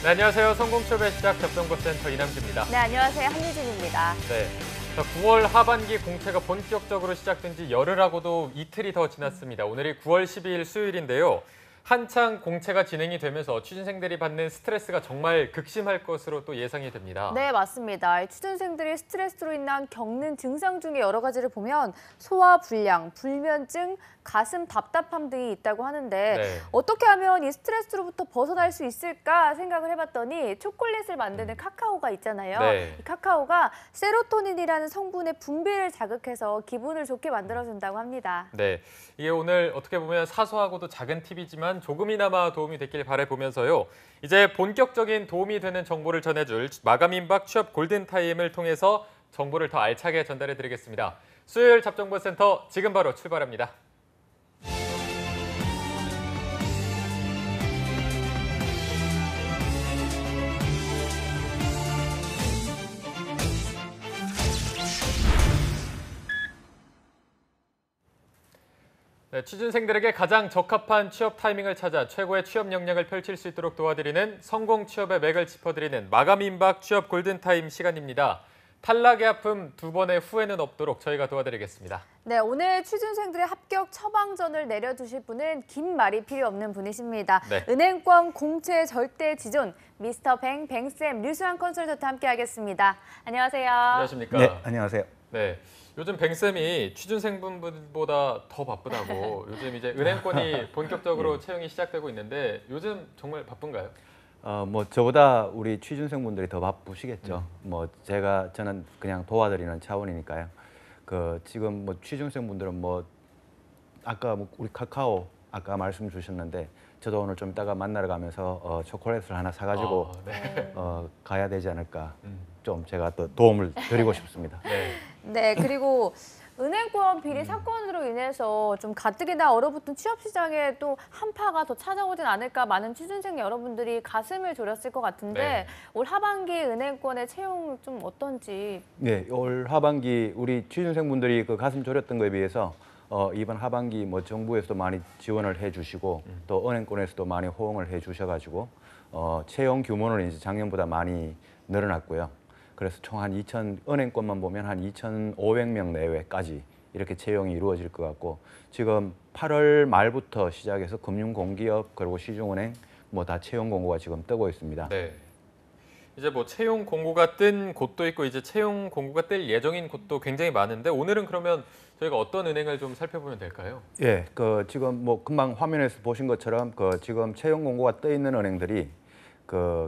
네, 안녕하세요. 성공취업의 시작 접정보센터 이남주입니다. 네, 안녕하세요. 한유진입니다. 네, 자, 9월 하반기 공채가 본격적으로 시작된 지 열흘하고도 이틀이 더 지났습니다. 오늘이 9월 12일 수요일인데요. 한창 공채가 진행이 되면서 취준생들이 받는 스트레스가 정말 극심할 것으로 또 예상이 됩니다. 네, 맞습니다. 취준생들이 스트레스로 인한 겪는 증상 중에 여러 가지를 보면 소화불량, 불면증, 가슴 답답함 등이 있다고 하는데 네. 어떻게 하면 이 스트레스로부터 벗어날 수 있을까 생각을 해봤더니 초콜릿을 만드는 카카오가 있잖아요. 네. 이 카카오가 세로토닌이라는 성분의 분비를 자극해서 기분을 좋게 만들어준다고 합니다. 네, 이게 오늘 어떻게 보면 사소하고도 작은 팁이지만 조금이나마 도움이 됐길 바라보면서요. 이제 본격적인 도움이 되는 정보를 전해줄 마감임박 취업 골든타임을 통해서 정보를 더 알차게 전달해드리겠습니다. 수요일 잡정보센터 지금 바로 출발합니다. 네, 취준생들에게 가장 적합한 취업 타이밍을 찾아 최고의 취업 역량을 펼칠 수 있도록 도와드리는 성공 취업의 맥을 짚어드리는 마감 임박 취업 골든타임 시간입니다. 탈락의 아픔 두 번의 후회는 없도록 저희가 도와드리겠습니다. 네, 오늘 취준생들의 합격 처방전을 내려주실 분은 긴 말이 필요 없는 분이십니다. 네. 은행권 공채 절대 지존 미스터 뱅쌤 류수환 컨설턴트 함께하겠습니다. 안녕하세요. 안녕하십니까? 네, 안녕하세요. 네, 요즘 뱅쌤이 취준생분보다 더 바쁘다고 요즘 이제 은행권이 본격적으로 채용이 시작되고 있는데 요즘 정말 바쁜가요? 뭐 저보다 우리 취준생분들이 더 바쁘시겠죠. 뭐 저는 그냥 도와드리는 차원이니까요. 지금 뭐 취준생분들은 뭐 아까 뭐 우리 카카오 아까 말씀 주셨는데 저도 오늘 좀 이따가 만나러 가면서 초콜릿을 하나 사가지고 네. 가야 되지 않을까. 좀 제가 또 도움을 드리고 싶습니다. 네. 네, 그리고 은행권 비리 사건으로 인해서 좀 가뜩이나 얼어붙은 취업 시장에 또 한파가 더 찾아오진 않을까 많은 취준생 여러분들이 가슴을 졸였을 것 같은데 네. 올 하반기 은행권의 채용 좀 어떤지. 네, 올 하반기 우리 취준생분들이 그 가슴 졸였던 거에 비해서 이번 하반기 뭐 정부에서도 많이 지원을 해주시고 또 은행권에서도 많이 호응을 해주셔가지고 채용 규모는 이제 작년보다 많이 늘어났고요. 그래서 총 은행권만 보면 한 2,500명 내외까지 이렇게 채용이 이루어질 것 같고 지금 8월 말부터 시작해서 금융공기업 그리고 시중은행 뭐 다 채용 공고가 지금 뜨고 있습니다. 네. 이제 뭐 채용 공고가 뜬 곳도 있고 이제 채용 공고가 뜰 예정인 곳도 굉장히 많은데 오늘은 그러면 저희가 어떤 은행을 좀 살펴보면 될까요? 예, 지금 뭐 금방 화면에서 보신 것처럼 지금 채용 공고가 떠 있는 은행들이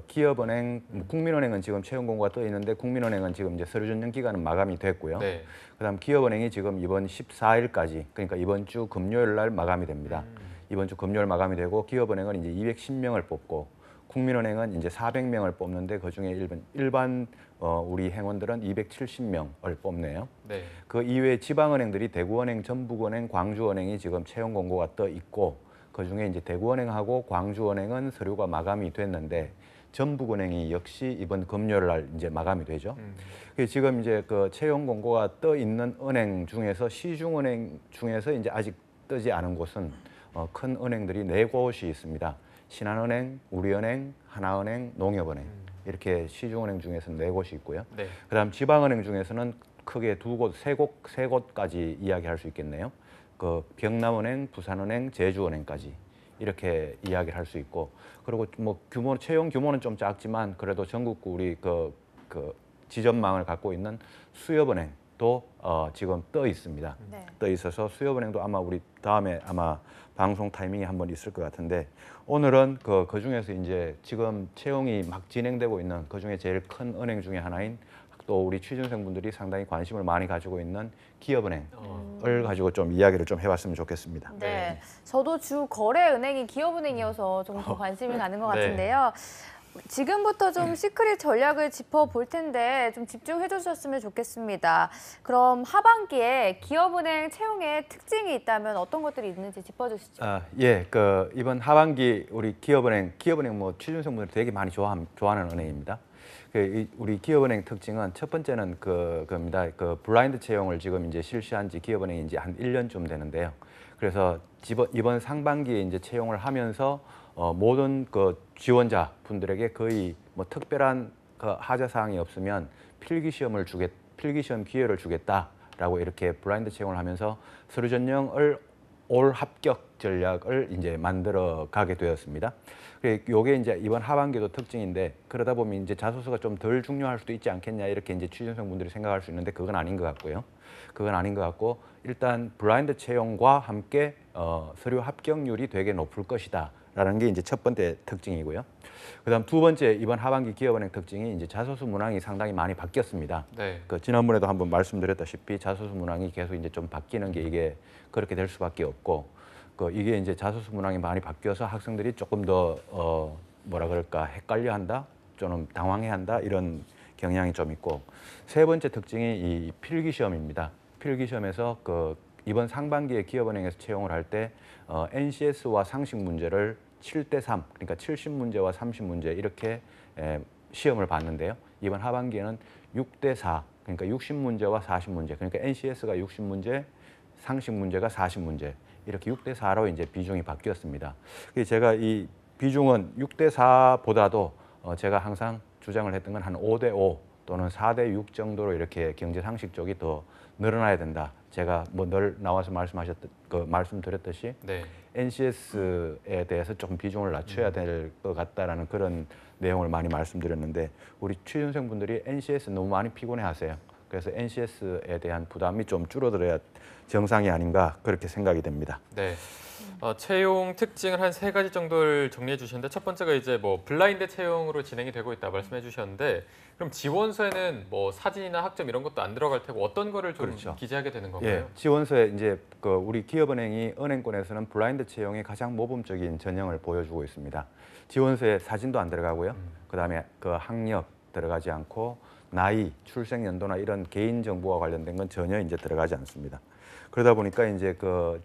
기업은행, 국민은행은 지금 채용 공고가 떠 있는데 국민은행은 지금 이제 서류 전형 기간은 마감이 됐고요. 네. 그다음 기업은행이 지금 이번 14일까지 그러니까 이번 주 금요일 날 마감이 됩니다. 이번 주 금요일 마감이 되고 기업은행은 이제 210명을 뽑고 국민은행은 이제 400명을 뽑는데 그중에 일반 우리 행원들은 270명을 뽑네요. 네. 그 이외에 지방은행들이 대구은행, 전북은행, 광주은행이 지금 채용 공고가 떠 있고 그중에 이제 대구은행하고 광주은행은 서류가 마감이 됐는데 전북은행이 역시 이번 금요일 날 이제 마감이 되죠. 지금 이제 채용 공고가 떠 있는 은행 중에서 시중은행 중에서 이제 아직 뜨지 않은 곳은 큰 은행들이 4곳이 있습니다. 신한은행, 우리은행, 하나은행, 농협은행 이렇게 시중은행 중에서는 4곳이 있고요. 네. 그다음 지방은행 중에서는 크게 세 곳까지 이야기할 수 있겠네요. 경남은행, 부산은행, 제주은행까지 이렇게 이야기를 할 수 있고 그리고 뭐 채용 규모는 좀 작지만 그래도 전국구 우리 지점망을 갖고 있는 수협은행도 지금 떠 있습니다. 네. 떠 있어서 수협은행도 아마 우리 다음에 아마 방송 타이밍이 한번 있을 것 같은데 오늘은 그 중에서 이제 지금 채용이 막 진행되고 있는 그 중에 제일 큰 은행 중에 하나인 또 우리 취준생분들이 상당히 관심을 많이 가지고 있는 기업은행을 가지고 좀 이야기를 좀 해봤으면 좋겠습니다. 네, 저도 주 거래 은행이 기업은행이어서 좀 더 관심이 가는 것 네. 같은데요. 지금부터 좀 시크릿 전략을 짚어볼 텐데 좀 집중해 주셨으면 좋겠습니다. 그럼 하반기에 기업은행 채용에 특징이 있다면 어떤 것들이 있는지 짚어주시죠. 예, 이번 하반기 우리 기업은행 뭐 취준생분들이 되게 많이 좋아하는 은행입니다. 우리 기업은행 특징은 첫 번째는 그겁니다. 그 블라인드 채용을 지금 이제 실시한 지 기업은행이 이제 한 1년쯤 되는데요. 그래서 이번 상반기에 이제 채용을 하면서 모든 그 지원자 분들에게 거의 뭐 특별한 그 하자 사항이 없으면 필기 시험 기회를 주겠다라고 이렇게 블라인드 채용을 하면서 서류 전형을 올 합격 전략을 이제 만들어 가게 되었습니다. 요게 이제 이번 하반기도 특징인데, 그러다 보면 이제 자소서가 좀 덜 중요할 수도 있지 않겠냐 이렇게 이제 취준생 분들이 생각할 수 있는데 그건 아닌 것 같고요. 그건 아닌 것 같고, 일단 블라인드 채용과 함께 서류 합격률이 되게 높을 것이다라는 게 이제 첫 번째 특징이고요. 그다음 두 번째, 이번 하반기 기업은행 특징이 이제 자소서 문항이 상당히 많이 바뀌었습니다. 네. 그 지난번에도 한번 말씀드렸다시피 자소서 문항이 계속 이제 좀 바뀌는 게 이게 그렇게 될 수밖에 없고, 이게 이제 자소서 문항이 많이 바뀌어서 학생들이 조금 더 뭐라 그럴까, 헷갈려한다, 좀 당황해한다 이런 경향이 좀 있고, 세 번째 특징이 이 필기 시험입니다. 필기 시험에서 이번 상반기에 기업은행에서 채용을 할 때 NCS와 상식 문제를 7대3, 그러니까 70문제와 30문제 이렇게 시험을 봤는데요. 이번 하반기에는 6대4, 그러니까 60문제와 40문제, 그러니까 NCS가 60문제, 상식 문제가 40문제, 이렇게 6대4로 이제 비중이 바뀌었습니다. 제가 이 비중은 6대4보다도 제가 항상 주장을 했던 건 한 5대5 또는 4대6 정도로 이렇게 경제 상식 쪽이 더 늘어나야 된다. 제가 뭐 늘 나와서 말씀드렸듯이 네. NCS에 대해서 조금 비중을 낮춰야 될 것 같다라는 그런 내용을 많이 말씀드렸는데, 우리 취준생분들이 NCS 너무 많이 피곤해하세요. 그래서 NCS에 대한 부담이 좀 줄어들어야 정상이 아닌가 그렇게 생각이 됩니다. 네. 채용 특징을 한 3가지 정도를 정리해 주셨는데, 첫 번째가 이제 뭐 블라인드 채용으로 진행이 되고 있다 말씀해 주셨는데, 그럼 지원서에는 뭐 사진이나 학점 이런 것도 안 들어갈 테고 어떤 거를 좀 그렇죠. 기재하게 되는 건가요? 예, 지원서에 이제 우리 기업은행이 은행권에서는 블라인드 채용이 가장 모범적인 전형을 보여주고 있습니다. 지원서에 사진도 안 들어가고요. 그다음에 학력 들어가지 않고 나이, 출생 연도나 이런 개인 정보와 관련된 건 전혀 이제 들어가지 않습니다. 그러다 보니까 이제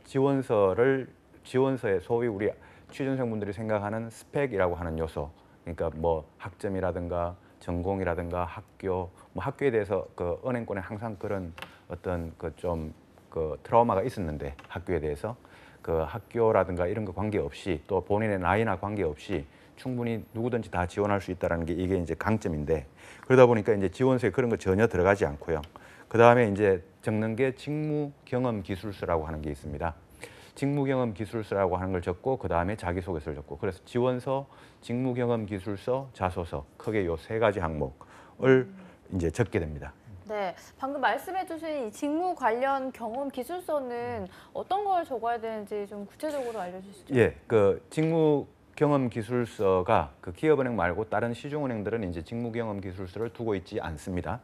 지원서에 소위 우리 취준생분들이 생각하는 스펙이라고 하는 요소, 그러니까 뭐 학점이라든가 전공이라든가 학교, 뭐 학교에 대해서 은행권에 항상 그런 어떤 트라우마가 있었는데, 학교에 대해서 학교라든가 이런 거 관계없이, 또 본인의 나이나 관계없이 충분히 누구든지 다 지원할 수 있다는 게 이게 이제 강점인데, 그러다 보니까 이제 지원서에 그런 거 전혀 들어가지 않고요. 그 다음에 이제 적는 게 직무 경험 기술서라고 하는 게 있습니다. 직무 경험 기술서라고 하는 걸 적고, 그 다음에 자기소개서를 적고, 그래서 지원서, 직무 경험 기술서, 자소서, 크게 요 3가지 항목을 이제 적게 됩니다. 네, 방금 말씀해주신 이 직무 관련 경험 기술서는 어떤 걸 적어야 되는지 좀 구체적으로 알려주시죠. 예, 직무 경험 기술서가 기업은행 말고 다른 시중은행들은 이제 직무 경험 기술서를 두고 있지 않습니다.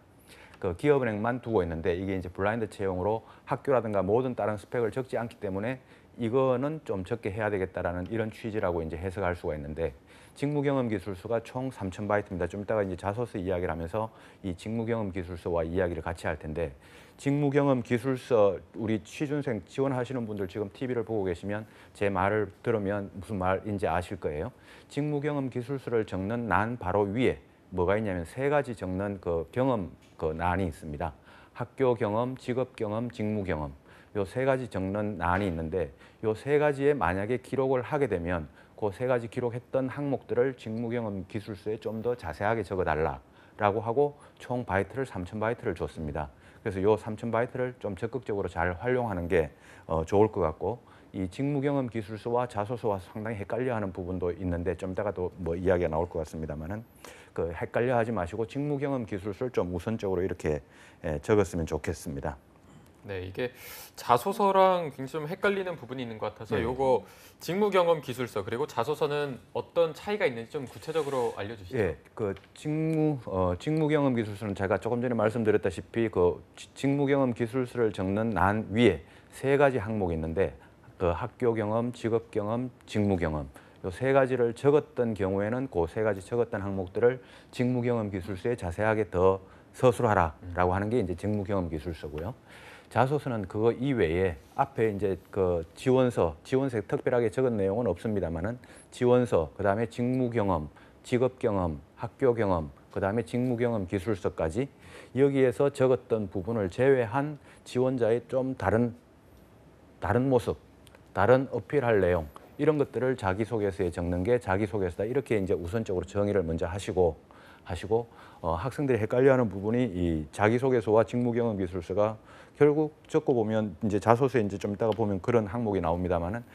기업은행만 두고 있는데, 이게 이제 블라인드 채용으로 학교라든가 모든 다른 스펙을 적지 않기 때문에 이거는 좀 적게 해야 되겠다라는 이런 취지라고 이제 해석할 수가 있는데, 직무 경험 기술서가 총 3,000바이트입니다. 좀 이따가 이제 자소서 이야기를 하면서 이 직무 경험 기술서와 이야기를 같이 할 텐데, 직무 경험 기술서 우리 취준생 지원하시는 분들 지금 TV를 보고 계시면 제 말을 들으면 무슨 말인지 아실 거예요. 직무 경험 기술서를 적는 난 바로 위에 뭐가 있냐면 3가지 적는 경험 난이 있습니다. 학교 경험, 직업 경험, 직무 경험. 요 3가지 적는 난이 있는데, 요 3가지에 만약에 기록을 하게 되면 그 3가지 기록했던 항목들을 직무 경험 기술서에 좀 더 자세하게 적어달라라고 하고 총 바이트를 3,000바이트를 줬습니다. 그래서 요 3,000바이트를 좀 적극적으로 잘 활용하는 게 좋을 것 같고, 이 직무 경험 기술서와 자소서와 상당히 헷갈려하는 부분도 있는데 좀 이따가도 뭐 이야기가 나올 것 같습니다만은 헷갈려하지 마시고 직무 경험 기술서를 좀 우선적으로 이렇게 적었으면 좋겠습니다. 네, 이게 자소서랑 굉장히 좀 헷갈리는 부분이 있는 것 같아서 요거 직무 경험 기술서 그리고 자소서는 어떤 차이가 있는지 좀 구체적으로 알려주시죠. 예, 직무 경험 기술서는 제가 조금 전에 말씀드렸다시피 직무 경험 기술서를 적는 난 위에 3가지 항목이 있는데, 학교 경험, 직업 경험, 직무 경험. 요 3가지를 적었던 경우에는 그 3가지 적었던 항목들을 직무 경험 기술서에 자세하게 더 서술하라라고 하는 게 이제 직무 경험 기술서고요. 자소서는 그거 이외에 앞에 이제 지원서에 특별하게 적은 내용은 없습니다만은 지원서, 그다음에 직무 경험, 직업 경험, 학교 경험, 그다음에 직무경험 기술서까지 여기에서 적었던 부분을 제외한 지원자의 좀 다른 모습, 다른 어필할 내용 이런 것들을 자기소개서에 적는 게 자기소개서다. 이렇게 이제 우선적으로 정의를 먼저 하시고 학생들이 헷갈려하는 부분이 이 자기소개서와 직무경험 기술서가 결국 적고 보면 이제 자소서에 이제 좀 이따가 보면 그런 항목이 나옵니다만은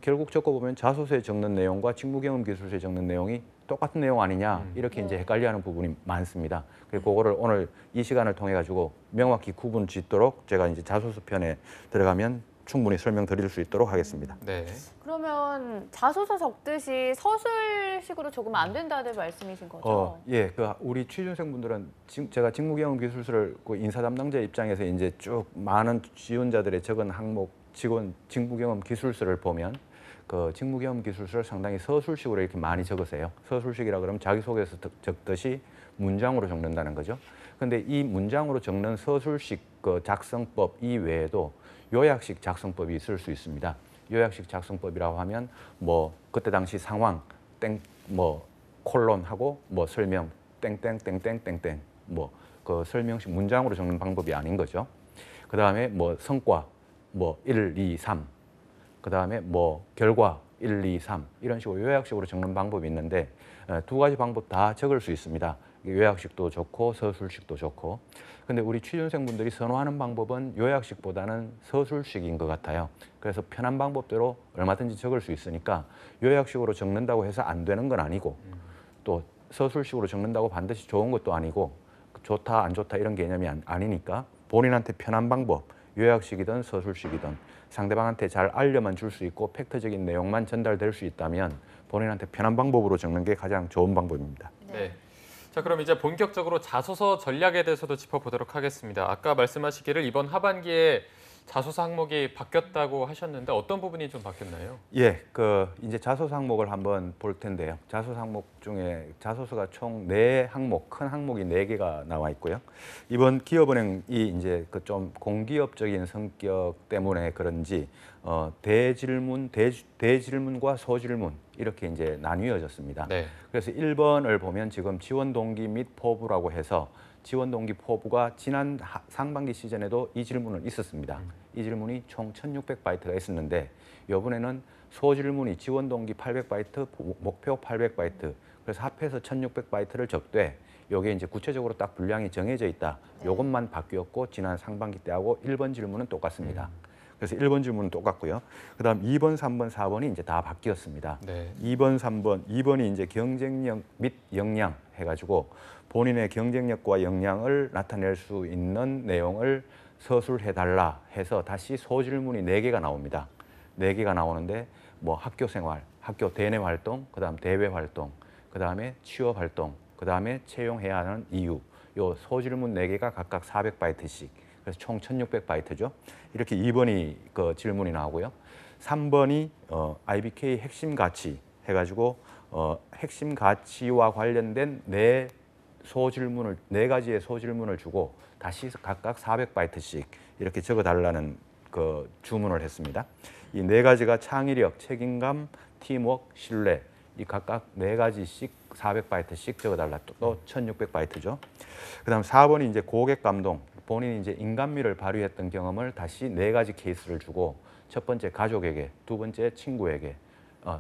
결국 적고 보면 자소서에 적는 내용과 직무경험 기술서에 적는 내용이 똑같은 내용 아니냐 이렇게 이제 헷갈려하는 부분이 많습니다. 그래서 그거를 오늘 이 시간을 통해 가지고 명확히 구분 짓도록 제가 이제 자소서 편에 들어가면 충분히 설명드릴 수 있도록 하겠습니다. 네. 그러면 자소서 적듯이 서술식으로 적으면 안 된다는 말씀이신 거죠? 예, 그 우리 취준생분들은 제가 직무경험 기술서를 그 인사 담당자 입장에서 이제 쭉 많은 지원자들의 적은 항목 직무경험 기술서를 보면 그 직무경험 기술서를 상당히 서술식으로 이렇게 많이 적으세요. 서술식이라 그러면 자기소개서 적듯이 문장으로 적는다는 거죠. 근데 이 문장으로 적는 서술식 그 작성법 이외에도 요약식 작성법이 있을 수 있습니다. 요약식 작성법이라고 하면 뭐 그때 당시 상황 뭐 콜론하고 뭐 설명 땡땡땡땡땡땡 뭐 그 설명식 문장으로 적는 방법이 아닌 거죠. 그다음에 뭐 성과 뭐 1, 2, 3 그다음에 뭐 결과 1, 2, 3 이런 식으로 요약식으로 적는 방법이 있는데 두 가지 방법 다 적을 수 있습니다. 요약식도 좋고 서술식도 좋고. 근데 우리 취준생분들이 선호하는 방법은 요약식보다는 서술식인 것 같아요. 그래서 편한 방법대로 얼마든지 적을 수 있으니까 요약식으로 적는다고 해서 안 되는 건 아니고 또 서술식으로 적는다고 반드시 좋은 것도 아니고 좋다 안 좋다 이런 개념이 아니니까 본인한테 편한 방법 요약식이든 서술식이든 상대방한테 잘 알려만 줄 수 있고 팩트적인 내용만 전달될 수 있다면 본인한테 편한 방법으로 적는 게 가장 좋은 방법입니다. 네. 자, 그럼 이제 본격적으로 자소서 전략에 대해서도 짚어보도록 하겠습니다. 아까 말씀하시기를 이번 하반기에 자소서 항목이 바뀌었다고 하셨는데 어떤 부분이 좀 바뀌었나요? 예, 그 이제 자소서 항목을 한번 볼 텐데요. 자소서 항목 중에 자소서가 총 4항목, 큰 항목이 4개가 나와 있고요. 이번 기업은행이 이제 그 좀 공기업적인 성격 때문에 그런지 대질문과 소질문 이렇게 이제 나뉘어졌습니다. 네. 그래서 1번을 보면 지금 지원 동기 및 포부라고 해서 지원 동기 포부가 지난 상반기 시즌에도 이 질문은 있었습니다. 이 질문이 총 1600바이트가 있었는데 이번에는 소질문이 지원 동기 800바이트, 목표 800바이트 그래서 합해서 1600바이트를 적되 이게 이제 구체적으로 딱 분량이 정해져 있다. 이것만 바뀌었고 지난 상반기 때하고 1번 질문은 똑같습니다. 그래서 1번 질문은 똑같고요. 그다음 2번, 3번, 4번이 이제 다 바뀌었습니다. 네. 2번, 3번, 2번이 이제 경쟁력 및 역량 해가지고 본인의 경쟁력과 역량을 나타낼 수 있는 내용을 서술해달라 해서 다시 소질문이 4개가 나옵니다. 4개가 나오는데 뭐 학교 생활, 학교 대내 활동, 그다음 대외 활동, 그다음에 취업 활동, 그다음에 채용해야 하는 이유. 요 소질문 4개가 각각 400바이트씩. 그래서 총 1600바이트죠. 이렇게 2번이 그 질문이 나오고요. 3번이 IBK 핵심 가치 해가지고 핵심 가치와 관련된 4가지의 소질문을 주고 다시 각각 400바이트씩 이렇게 적어달라는 그 주문을 했습니다. 이 4가지가 창의력, 책임감, 팀워크, 신뢰 이 각각 4가지씩 400바이트씩 적어달라. 또 1600바이트죠. 그다음 4번이 이제 고객 감동. 본인이 이제 인간미를 발휘했던 경험을 다시 4가지 케이스를 주고 첫 번째 가족에게, 두 번째 친구에게,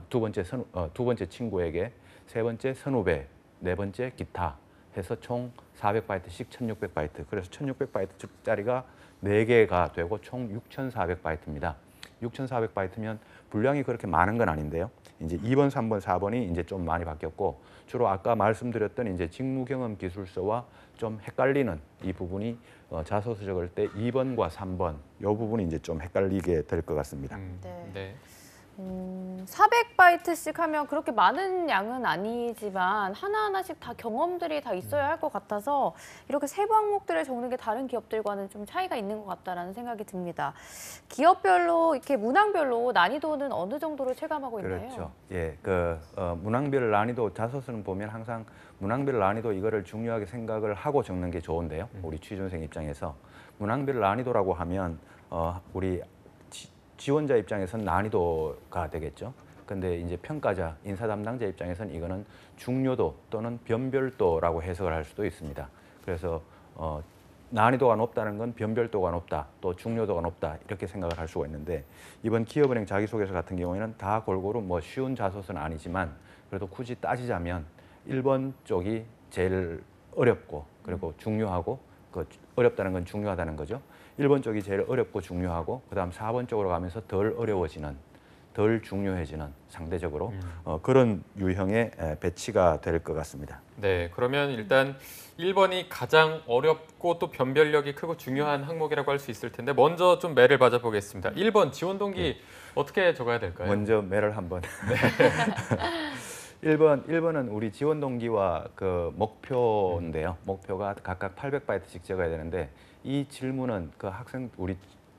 두 번째 친구에게, 세 번째 선후배, 네 번째 기타 해서 총 400바이트씩 1600바이트. 그래서 1600바이트짜리가 4개가 되고 총 6400바이트입니다. 6400바이트면 분량이 그렇게 많은 건 아닌데요. 이제 2번, 3번, 4번이 이제 좀 많이 바뀌었고 주로 아까 말씀드렸던 이제 직무경험 기술서와 좀 헷갈리는 이 부분이 자소서 적을 때 2번과 3번 이 부분이 이제 좀 헷갈리게 될 것 같습니다. 네. 400바이트씩 하면 그렇게 많은 양은 아니지만 하나하나씩 다 경험들이 다 있어야 할 것 같아서 이렇게 세부 항목들을 적는 게 다른 기업들과는 좀 차이가 있는 것 같다라는 생각이 듭니다. 기업별로 이렇게 문항별로 난이도는 어느 정도로 체감하고 있나요? 그렇죠. 예, 그 문항별 난이도 자소서는 보면 항상 문항별 난이도 이거를 중요하게 생각을 하고 적는 게 좋은데요. 우리 취준생 입장에서 문항별 난이도라고 하면 우리 지원자 입장에서는 난이도가 되겠죠. 근데 이제 평가자, 인사 담당자 입장에서는 이거는 중요도 또는 변별도라고 해석을 할 수도 있습니다. 그래서 난이도가 높다는 건 변별도가 높다, 또 중요도가 높다 이렇게 생각을 할 수가 있는데 이번 기업은행 자기소개서 같은 경우에는 다 골고루 뭐 쉬운 자소서는 아니지만 그래도 굳이 따지자면 1번 쪽이 제일 어렵고 그리고 중요하고 그 어렵다는 건 중요하다는 거죠. 1번 쪽이 제일 어렵고 중요하고 그다음 4번 쪽으로 가면서 덜 어려워지는 덜 중요해지는 상대적으로 그런 유형의 배치가 될 것 같습니다. 네, 그러면 일단 1번이 가장 어렵고 또 변별력이 크고 중요한 항목이라고 할 수 있을 텐데 먼저 좀 매를 맞아보겠습니다. 1번 지원 동기 어떻게 적어야 될까요? 먼저 매를 한번. 1번은 우리 지원 동기와 그 목표인데요. 목표가 각각 800바이트씩 적어야 되는데 이 질문은 그 학생 우리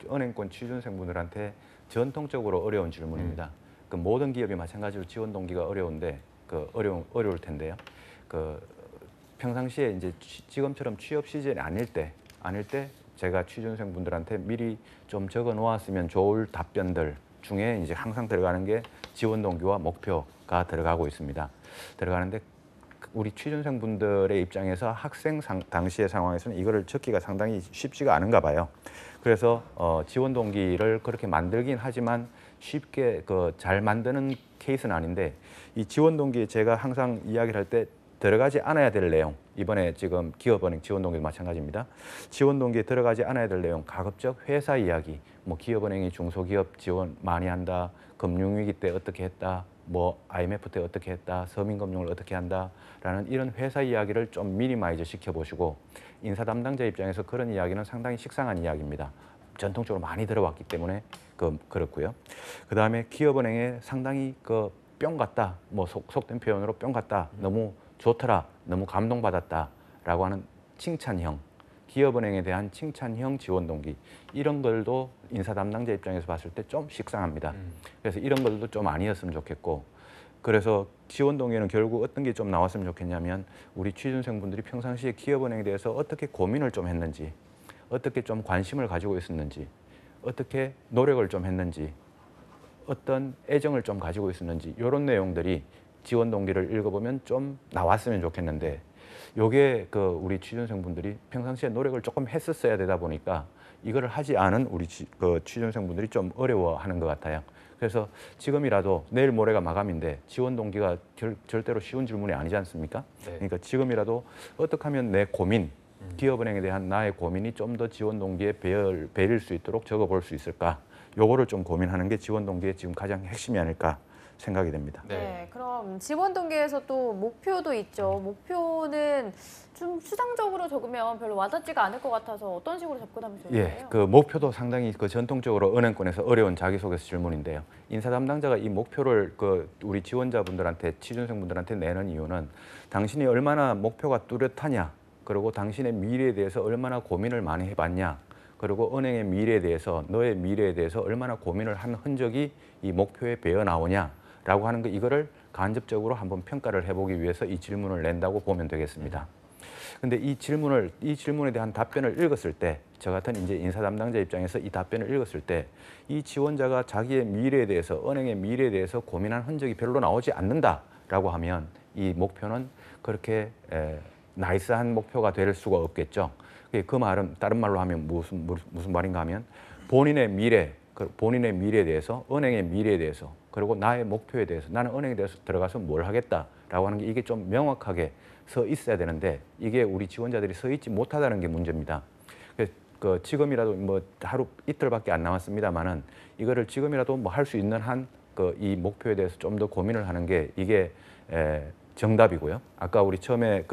은행권 취준생분들한테 전통적으로 어려운 질문입니다. 그 모든 기업이 마찬가지로 지원 동기가 어려운데 그 어려울 텐데요. 그 평상시에 이제 지금처럼 취업 시즌이 아닐 때 제가 취준생분들한테 미리 좀 적어 놓았으면 좋을 답변들 중에 이제 항상 들어가는 게 지원 동기와 목표가 들어가고 있습니다. 들어가는데 우리 취준생분들의 입장에서 학생 당시의 상황에서는 이거를 적기가 상당히 쉽지가 않은가 봐요. 그래서 지원 동기를 그렇게 만들긴 하지만 쉽게 잘 만드는 케이스는 아닌데 이 지원 동기 제가 항상 이야기를 할 때 들어가지 않아야 될 내용 이번에 지금 기업은행 지원 동기도 마찬가지입니다. 지원 동기에 들어가지 않아야 될 내용 가급적 회사 이야기 뭐 기업은행이 중소기업 지원 많이 한다. 금융위기 때 어떻게 했다. 뭐 IMF 때 어떻게 했다. 서민금융을 어떻게 한다라는 이런 회사 이야기를 좀 미니마이즈 시켜보시고 인사 담당자 입장에서 그런 이야기는 상당히 식상한 이야기입니다. 전통적으로 많이 들어왔기 때문에 그렇고요. 그다음에 기업은행에 상당히 뿅 같다. 뭐 속된 표현으로 뿅 같다. 너무 좋더라. 너무 감동받았다라고 하는 칭찬형. 기업은행에 대한 칭찬형 지원 동기 이런 걸도 인사 담당자 입장에서 봤을 때 좀 식상합니다. 그래서 이런 것도 좀 아니었으면 좋겠고 그래서 지원 동기는 결국 어떤 게 좀 나왔으면 좋겠냐면 우리 취준생분들이 평상시에 기업은행에 대해서 어떻게 고민을 좀 했는지 어떻게 좀 관심을 가지고 있었는지 어떻게 노력을 좀 했는지 어떤 애정을 좀 가지고 있었는지 이런 내용들이 지원 동기를 읽어보면 좀 나왔으면 좋겠는데 요게 우리 취준생분들이 평상시에 노력을 조금 했었어야 되다 보니까 이거를 하지 않은 우리 취준생분들이 좀 어려워하는 것 같아요. 그래서 지금이라도 내일 모레가 마감인데 지원 동기가 절대로 쉬운 질문이 아니지 않습니까? 네. 그러니까 지금이라도 어떻게 하면 내 고민, 기업은행에 대한 나의 고민이 좀 더 지원 동기에 배일 수 있도록 적어볼 수 있을까? 요거를 좀 고민하는 게 지원 동기의 지금 가장 핵심이 아닐까 생각이 됩니다. 네, 그럼 지원 동기에서 또 목표도 있죠. 목표는 좀 추상적으로 적으면 별로 와닿지가 않을 것 같아서 어떤 식으로 접근하면 좋을까요? 예, 그 목표도 상당히 전통적으로 은행권에서 어려운 자기소개서 질문인데요. 인사 담당자가 이 목표를 우리 지원자분들한테 취준생분들한테 내는 이유는 당신이 얼마나 목표가 뚜렷하냐, 그리고 당신의 미래에 대해서 얼마나 고민을 많이 해봤냐, 그리고 은행의 미래에 대해서 너의 미래에 대해서 얼마나 고민을 한 흔적이 이 목표에 배어 나오냐라고 하는 거 이거를 간접적으로 한번 평가를 해보기 위해서 이 질문을 낸다고 보면 되겠습니다. 근데 이 질문에 대한 답변을 읽었을 때, 저 같은 이제 인사 담당자 입장에서 이 답변을 읽었을 때, 이 지원자가 자기의 미래에 대해서, 은행의 미래에 대해서 고민한 흔적이 별로 나오지 않는다라고 하면 이 목표는 그렇게 나이스한 목표가 될 수가 없겠죠. 그 말은 다른 말로 하면 무슨 말인가 하면 본인의 미래에 대해서, 은행의 미래에 대해서, 그리고 나의 목표에 대해서, 나는 은행에 대해서 들어가서 뭘 하겠다라고 하는 게 이게 좀 명확하게 서 있어야 되는데 이게 우리 지원자들이 서 있지 못하다는 게 문제입니다. 지금이라도 뭐 하루 이틀밖에 안 남았습니다만은 이거를 지금이라도 뭐 할 수 있는 한 이 목표에 대해서 좀 더 고민을 하는 게 이게 정답이고요. 아까 우리 처음에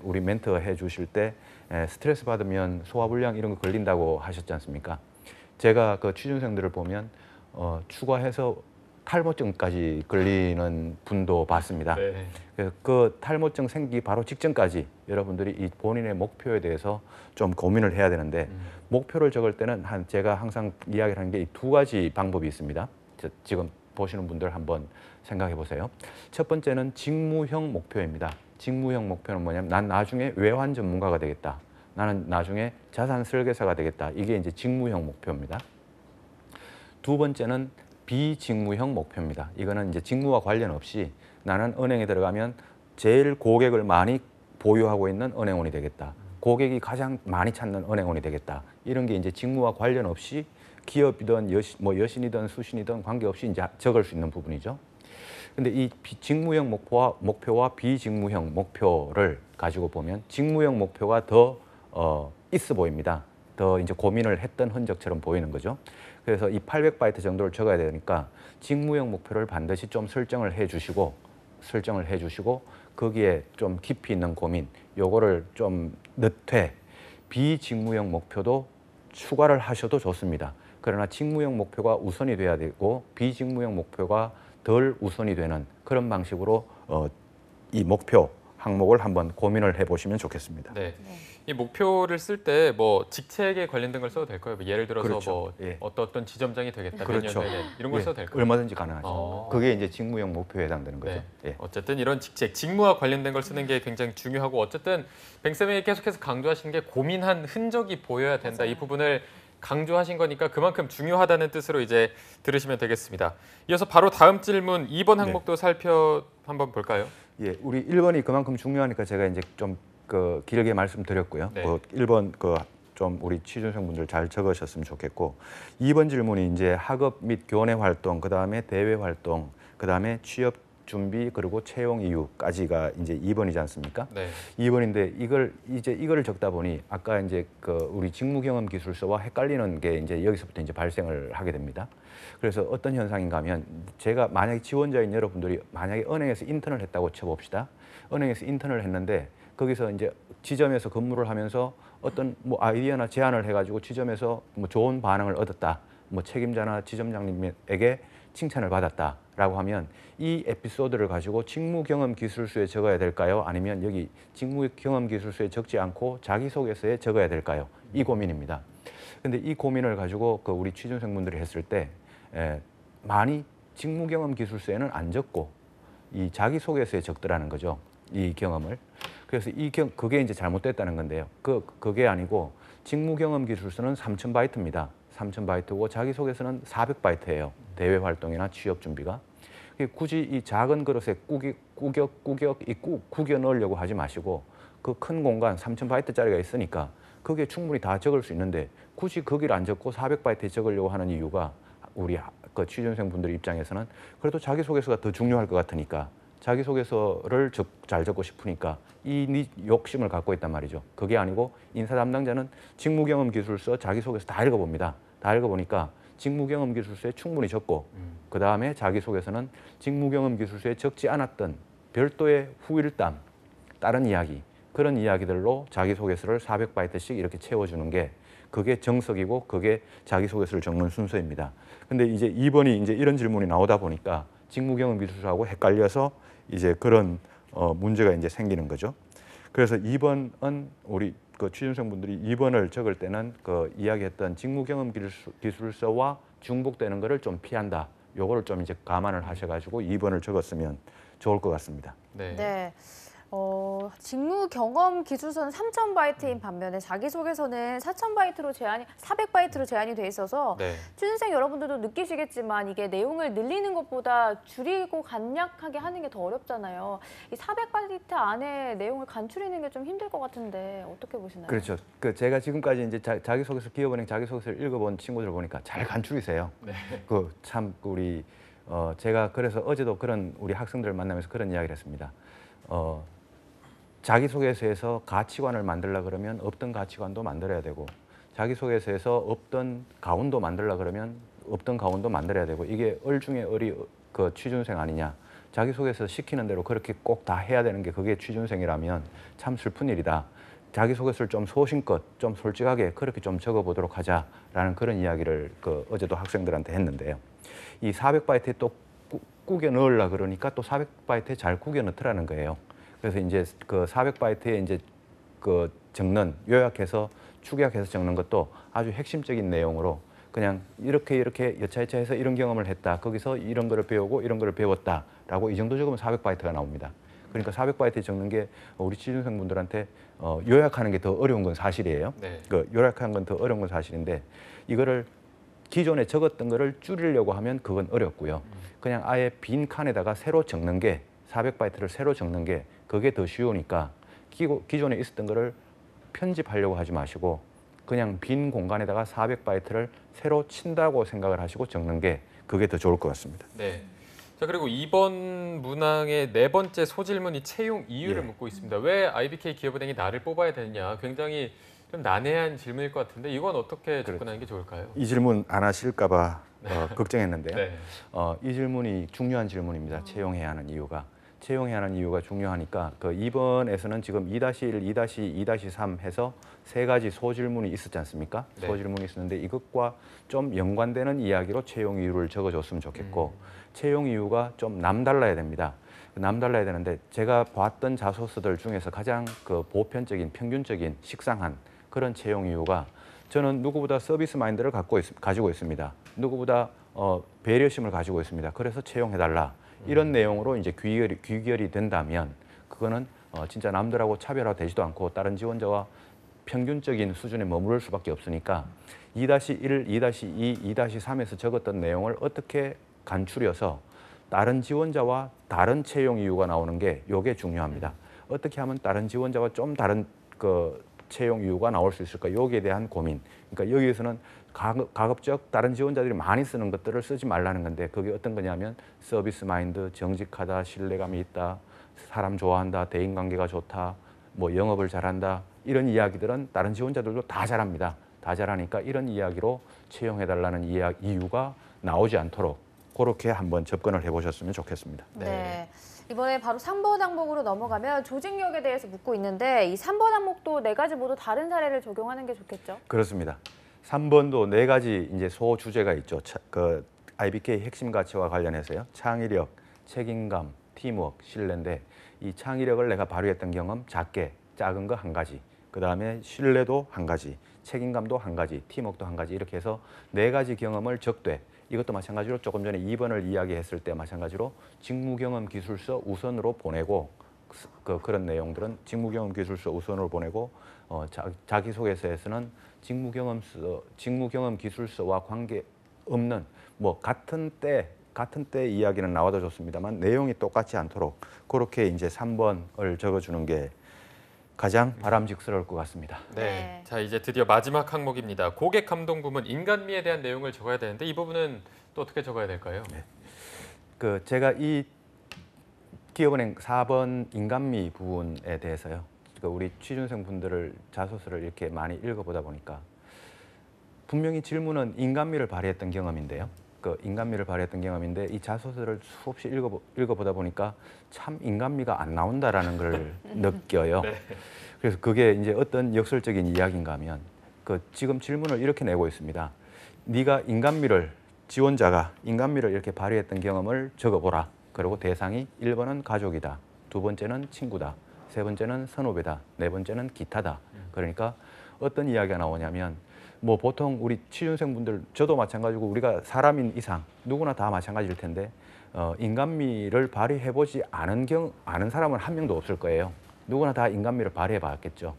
우리 멘토 해주실 때 스트레스 받으면 소화불량 이런 거 걸린다고 하셨지 않습니까? 제가 취준생들을 보면 추가해서 탈모증까지 걸리는 분도 봤습니다. 네. 그래서 그 탈모증 생기기 바로 직전까지 여러분들이 이 본인의 목표에 대해서 좀 고민을 해야 되는데 목표를 적을 때는 제가 항상 이야기를 하는 게 이 두 가지 방법이 있습니다. 지금 보시는 분들 한번 생각해 보세요. 첫 번째는 직무형 목표입니다. 직무형 목표는 뭐냐면 난 나중에 외환 전문가가 되겠다. 나는 나중에 자산 설계사가 되겠다. 이게 이제 직무형 목표입니다. 두 번째는 비직무형 목표입니다. 이거는 이제 직무와 관련 없이 나는 은행에 들어가면 제일 고객을 많이 보유하고 있는 은행원이 되겠다. 고객이 가장 많이 찾는 은행원이 되겠다. 이런 게 이제 직무와 관련 없이 기업이든 여신이든 수신이든 관계없이 이제 적을 수 있는 부분이죠. 근데 이 직무형 목표와 비직무형 목표를 가지고 보면 직무형 목표가 더 있어 보입니다. 더 이제 고민을 했던 흔적처럼 보이는 거죠. 그래서 이 800바이트 정도를 적어야 되니까 직무형 목표를 반드시 좀 설정을 해주시고 거기에 좀 깊이 있는 고민, 요거를 좀 늦되 비직무형 목표도 추가를 하셔도 좋습니다. 그러나 직무형 목표가 우선이 돼야 되고 비직무형 목표가 덜 우선이 되는 그런 방식으로 이 목표 항목을 한번 고민을 해보시면 좋겠습니다. 네. 이 목표를 쓸 때 뭐 직책에 관련된 걸 써도 될까요? 뭐 예를 들어서 그렇죠. 뭐 예. 어떤 지점장이 되겠다 그렇죠. 몇 년 내에 이런 걸 예, 써도 될까요? 얼마든지 가능하죠. 어. 그게 이제 직무형 목표에 해당되는 거죠. 네. 예. 어쨌든 이런 직무와 관련된 걸 쓰는 게 굉장히 중요하고 어쨌든 뱅쌤이 계속해서 강조하시는 게 고민한 흔적이 보여야 된다. 맞아요. 이 부분을 강조하신 거니까 그만큼 중요하다는 뜻으로 이제 들으시면 되겠습니다. 이어서 바로 다음 질문 2번 항목도 한번 볼까요? 예, 우리 1번이 그만큼 중요하니까 제가 이제 좀 길게 말씀드렸고요. 네. 1번 좀 우리 취준생분들 잘 적으셨으면 좋겠고 2번 질문이 이제 학업 및 교내 활동, 그다음에 대외 활동, 그다음에 취업 준비 그리고 채용 이유까지가 이제 2번이지 않습니까? 네. 2번인데 이거를 적다 보니 아까 이제 우리 직무 경험 기술서와 헷갈리는 게 이제 여기서부터 이제 발생을 하게 됩니다. 그래서 어떤 현상인가 하면 제가 만약에 지원자인 여러분들이 만약에 은행에서 인턴을 했다고 쳐봅시다. 은행에서 인턴을 했는데 거기서 이제 지점에서 근무를 하면서 어떤 뭐 아이디어나 제안을 해가지고 지점에서 뭐 좋은 반응을 얻었다. 뭐 책임자나 지점장님에게 칭찬을 받았다라고 하면 이 에피소드를 가지고 직무 경험 기술서에 적어야 될까요? 아니면 여기 직무 경험 기술서에 적지 않고 자기소개서에 적어야 될까요? 이 고민입니다. 근데 이 고민을 가지고 우리 취준생분들이 했을 때 많이 직무 경험 기술서에는 안 적고 이 자기소개서에 적더라는 거죠. 이 경험을. 그래서 그게 이제 잘못됐다는 건데요. 그게 아니고 직무 경험 기술서는 3,000바이트입니다. 3,000바이트고 자기소개서는 400바이트예요. 대외 활동이나 취업 준비가. 굳이 이 작은 그릇에 구겨 넣으려고 하지 마시고 그 큰 공간 3,000바이트짜리가 있으니까 그게 충분히 다 적을 수 있는데 굳이 거기를 안 적고 400바이트에 적으려고 하는 이유가 우리 취준생분들 입장에서는 그래도 자기소개서가 더 중요할 것 같으니까 자기소개서를 잘 적고 싶으니까 이 욕심을 갖고 있단 말이죠. 그게 아니고 인사 담당자는 직무경험 기술서 자기소개서 다 읽어봅니다. 다 읽어보니까 직무경험 기술서에 충분히 적고 그다음에 자기소개서는 직무경험 기술서에 적지 않았던 별도의 후일담, 다른 이야기, 그런 이야기들로 자기소개서를 400바이트씩 이렇게 채워주는 게 그게 정석이고 그게 자기소개서를 적는 순서입니다. 근데 이제 2번이 이제 이런 질문이 나오다 보니까 직무경험 기술서하고 헷갈려서 이제 그런 문제가 이제 생기는 거죠. 그래서 2번은 우리 취준생분들이 2번을 적을 때는 이야기했던 직무경험 기술서와 중복되는 것을 좀 피한다. 요거를 좀 이제 감안을 하셔가지고 2번을 적었으면 좋을 것 같습니다. 네. 네. 직무 경험 기술서는 3,000바이트인 반면에 자기소개서는 400바이트로 제한이 돼 있어서 네. 취준생 여러분들도 느끼시겠지만 이게 내용을 늘리는 것보다 줄이고 간략하게 하는 게 더 어렵잖아요. 이 400바이트 안에 내용을 간추리는 게 좀 힘들 것 같은데 어떻게 보시나요? 그렇죠. 제가 지금까지 이제 자기소개서 기업은행 자기소개서를 읽어본 친구들 보니까 잘 간추리세요. 네. 우리 제가 그래서 어제도 그런 우리 학생들을 만나면서 그런 이야기를 했습니다. 자기소개서에서 가치관을 만들려 그러면 없던 가치관도 만들어야 되고 자기소개서에서 없던 가운도 만들려 그러면 없던 가운도 만들어야 되고 이게 얼중에 얼이 취준생 아니냐. 자기소개서 시키는 대로 그렇게 꼭 다 해야 되는 게 그게 취준생이라면 참 슬픈 일이다. 자기소개서를 좀 소신껏 좀 솔직하게 그렇게 좀 적어보도록 하자라는 그런 이야기를 어제도 학생들한테 했는데요. 이 400바이트에 또 꾸겨 넣으려 그러니까 또 400바이트에 잘 꾸겨 넣더라는 거예요. 그래서 이제 400바이트에 이제 적는 요약해서 축약해서 적는 것도 아주 핵심적인 내용으로 그냥 이렇게 여차여차해서 이런 경험을 했다. 거기서 이런 거를 배우고 이런 거를 배웠다라고 이 정도 적으면 400바이트가 나옵니다. 그러니까 400바이트에 적는 게 우리 취준생분들한테 요약하는 게 더 어려운 건 사실이에요. 네. 요약하는 건 더 어려운 건 사실인데 이거를 기존에 적었던 거를 줄이려고 하면 그건 어렵고요. 그냥 아예 빈 칸에다가 새로 적는 게 400바이트를 새로 적는 게 그게 더 쉬우니까 기존에 있었던 거를 편집하려고 하지 마시고 그냥 빈 공간에다가 400바이트를 새로 친다고 생각을 하시고 적는 게 그게 더 좋을 것 같습니다. 네. 자, 그리고 이번 문항의 네 번째 소질문이 채용 이유를 예. 묻고 있습니다. 왜 IBK 기업은행이 나를 뽑아야 되느냐? 굉장히 좀 난해한 질문일 것 같은데 이건 어떻게 접근하는 게 좋을까요? 이 질문 안 하실까 봐 걱정했는데요. 네. 이 질문이 중요한 질문입니다. 채용해야 하는 이유가. 채용해야 하는 이유가 중요하니까 그 2번에서는 지금 2-1, 2-2, 2-3 해서 세 가지 소질문이 있었지 않습니까? 네. 소질문이 있었는데 이것과 좀 연관되는 이야기로 채용 이유를 적어줬으면 좋겠고 채용 이유가 좀 남달라야 됩니다. 남달라야 되는데 제가 봤던 자소서들 중에서 가장 그 보편적인 평균적인 식상한 그런 채용 이유가 저는 누구보다 서비스 마인드를 가지고 있습니다. 누구보다 배려심을 가지고 있습니다. 그래서 채용해달라. 이런 내용으로 이제 귀결이 된다면 그거는 진짜 남들하고 차별화되지도 않고 다른 지원자와 평균적인 수준에 머무를 수밖에 없으니까 2-1, 2-2, 2-3에서 적었던 내용을 어떻게 간추려서 다른 지원자와 다른 채용 이유가 나오는 게 이게 중요합니다. 어떻게 하면 다른 지원자와 좀 다른 그 채용 이유가 나올 수 있을까? 여기에 대한 고민. 그러니까 여기에서는 가급적 다른 지원자들이 많이 쓰는 것들을 쓰지 말라는 건데 그게 어떤 거냐면 서비스 마인드, 정직하다, 신뢰감이 있다, 사람 좋아한다, 대인관계가 좋다, 뭐 영업을 잘한다 이런 이야기들은 다른 지원자들도 다 잘합니다. 다 잘하니까 이런 이야기로 채용해달라는 이유가 나오지 않도록 그렇게 한번 접근을 해보셨으면 좋겠습니다. 네. 이번에 바로 3번 항목으로 넘어가면 조직력에 대해서 묻고 있는데 이 3번 항목도 네 가지 모두 다른 사례를 적용하는 게 좋겠죠? 그렇습니다. 3번도 네 가지 이제 소주제가 있죠. 그 IBK 핵심 가치와 관련해서요. 창의력, 책임감, 팀워크, 신뢰인데 이 창의력을 내가 발휘했던 경험 작은 거 한 가지, 그 다음에 신뢰도 한 가지, 책임감도 한 가지, 팀워크도 한 가지 이렇게 해서 네 가지 경험을 적되 이것도 마찬가지로 조금 전에 2번을 이야기했을 때 마찬가지로 직무경험 기술서 우선으로 보내고 그런 내용들은 직무경험 기술서 우선으로 보내고 자기소개서에서는 직무경험 기술서와 관계 없는 뭐 같은 때 이야기는 나와도 좋습니다만 내용이 똑같지 않도록 그렇게 이제 3번을 적어주는 게 가장 바람직스러울 것 같습니다. 네. 자, 이제 드디어 마지막 항목입니다. 고객 감동 부문 인간미에 대한 내용을 적어야 되는데 이 부분은 또 어떻게 적어야 될까요? 네. 그 제가 이 기업은행 4번 인간미 부분에 대해서요. 우리 취준생 분들을 자소서를 이렇게 많이 읽어보다 보니까 분명히 질문은 인간미를 발휘했던 경험인데요. 그 인간미를 발휘했던 경험인데 이 자소서를 수없이 읽어보다 보니까 참 인간미가 안 나온다라는 걸 느껴요. 네. 그래서 그게 이제 어떤 역설적인 이야기인가 하면 그 지금 질문을 이렇게 내고 있습니다. 네가 지원자가 인간미를 이렇게 발휘했던 경험을 적어보라. 그리고 대상이 1번은 가족이다. 2번째는 친구다. 3번째는 선후배다. 4번째는 기타다. 그러니까 어떤 이야기가 나오냐면 뭐 보통 우리 취준생분들 저도 마찬가지고 우리가 사람인 이상 누구나 다 마찬가지일 텐데 인간미를 발휘해보지 않은 사람은 한 명도 없을 거예요. 누구나 다 인간미를 발휘해봤겠죠.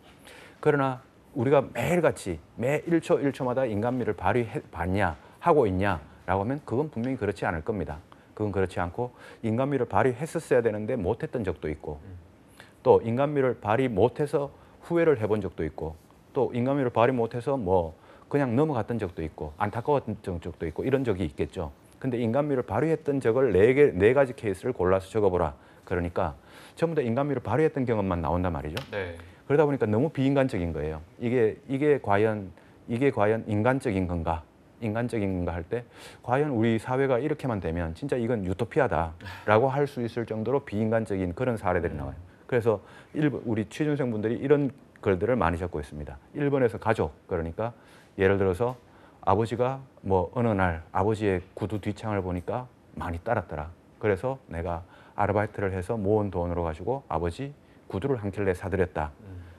그러나 우리가 매일같이 매 1초 1초마다 인간미를 발휘해봤냐 하고 있냐라고 하면 그건 분명히 그렇지 않을 겁니다. 그건 그렇지 않고 인간미를 발휘했었어야 되는데 못했던 적도 있고 또 인간미를 발휘 못해서 후회를 해본 적도 있고 또 인간미를 발휘 못해서 뭐 그냥 넘어갔던 적도 있고 안타까웠던 적도 있고 이런 적이 있겠죠. 근데 인간미를 발휘했던 적을 네 가지 케이스를 골라서 적어보라. 그러니까 전부 다 인간미를 발휘했던 경험만 나온단 말이죠. 네. 그러다 보니까 너무 비인간적인 거예요. 이게 과연 인간적인 건가? 할 때 과연 우리 사회가 이렇게만 되면 진짜 이건 유토피아다라고 할 수 있을 정도로 비인간적인 그런 사례들이 나와요. 그래서 우리 취준생분들이 이런 글들을 많이 적고 있습니다. 1번에서 가족, 그러니까 예를 들어서 아버지가 뭐 어느 날 아버지의 구두 뒷창을 보니까 많이 따랐더라. 그래서 내가 아르바이트를 해서 모은 돈으로 가지고 아버지 구두를 한 켤레 사드렸다.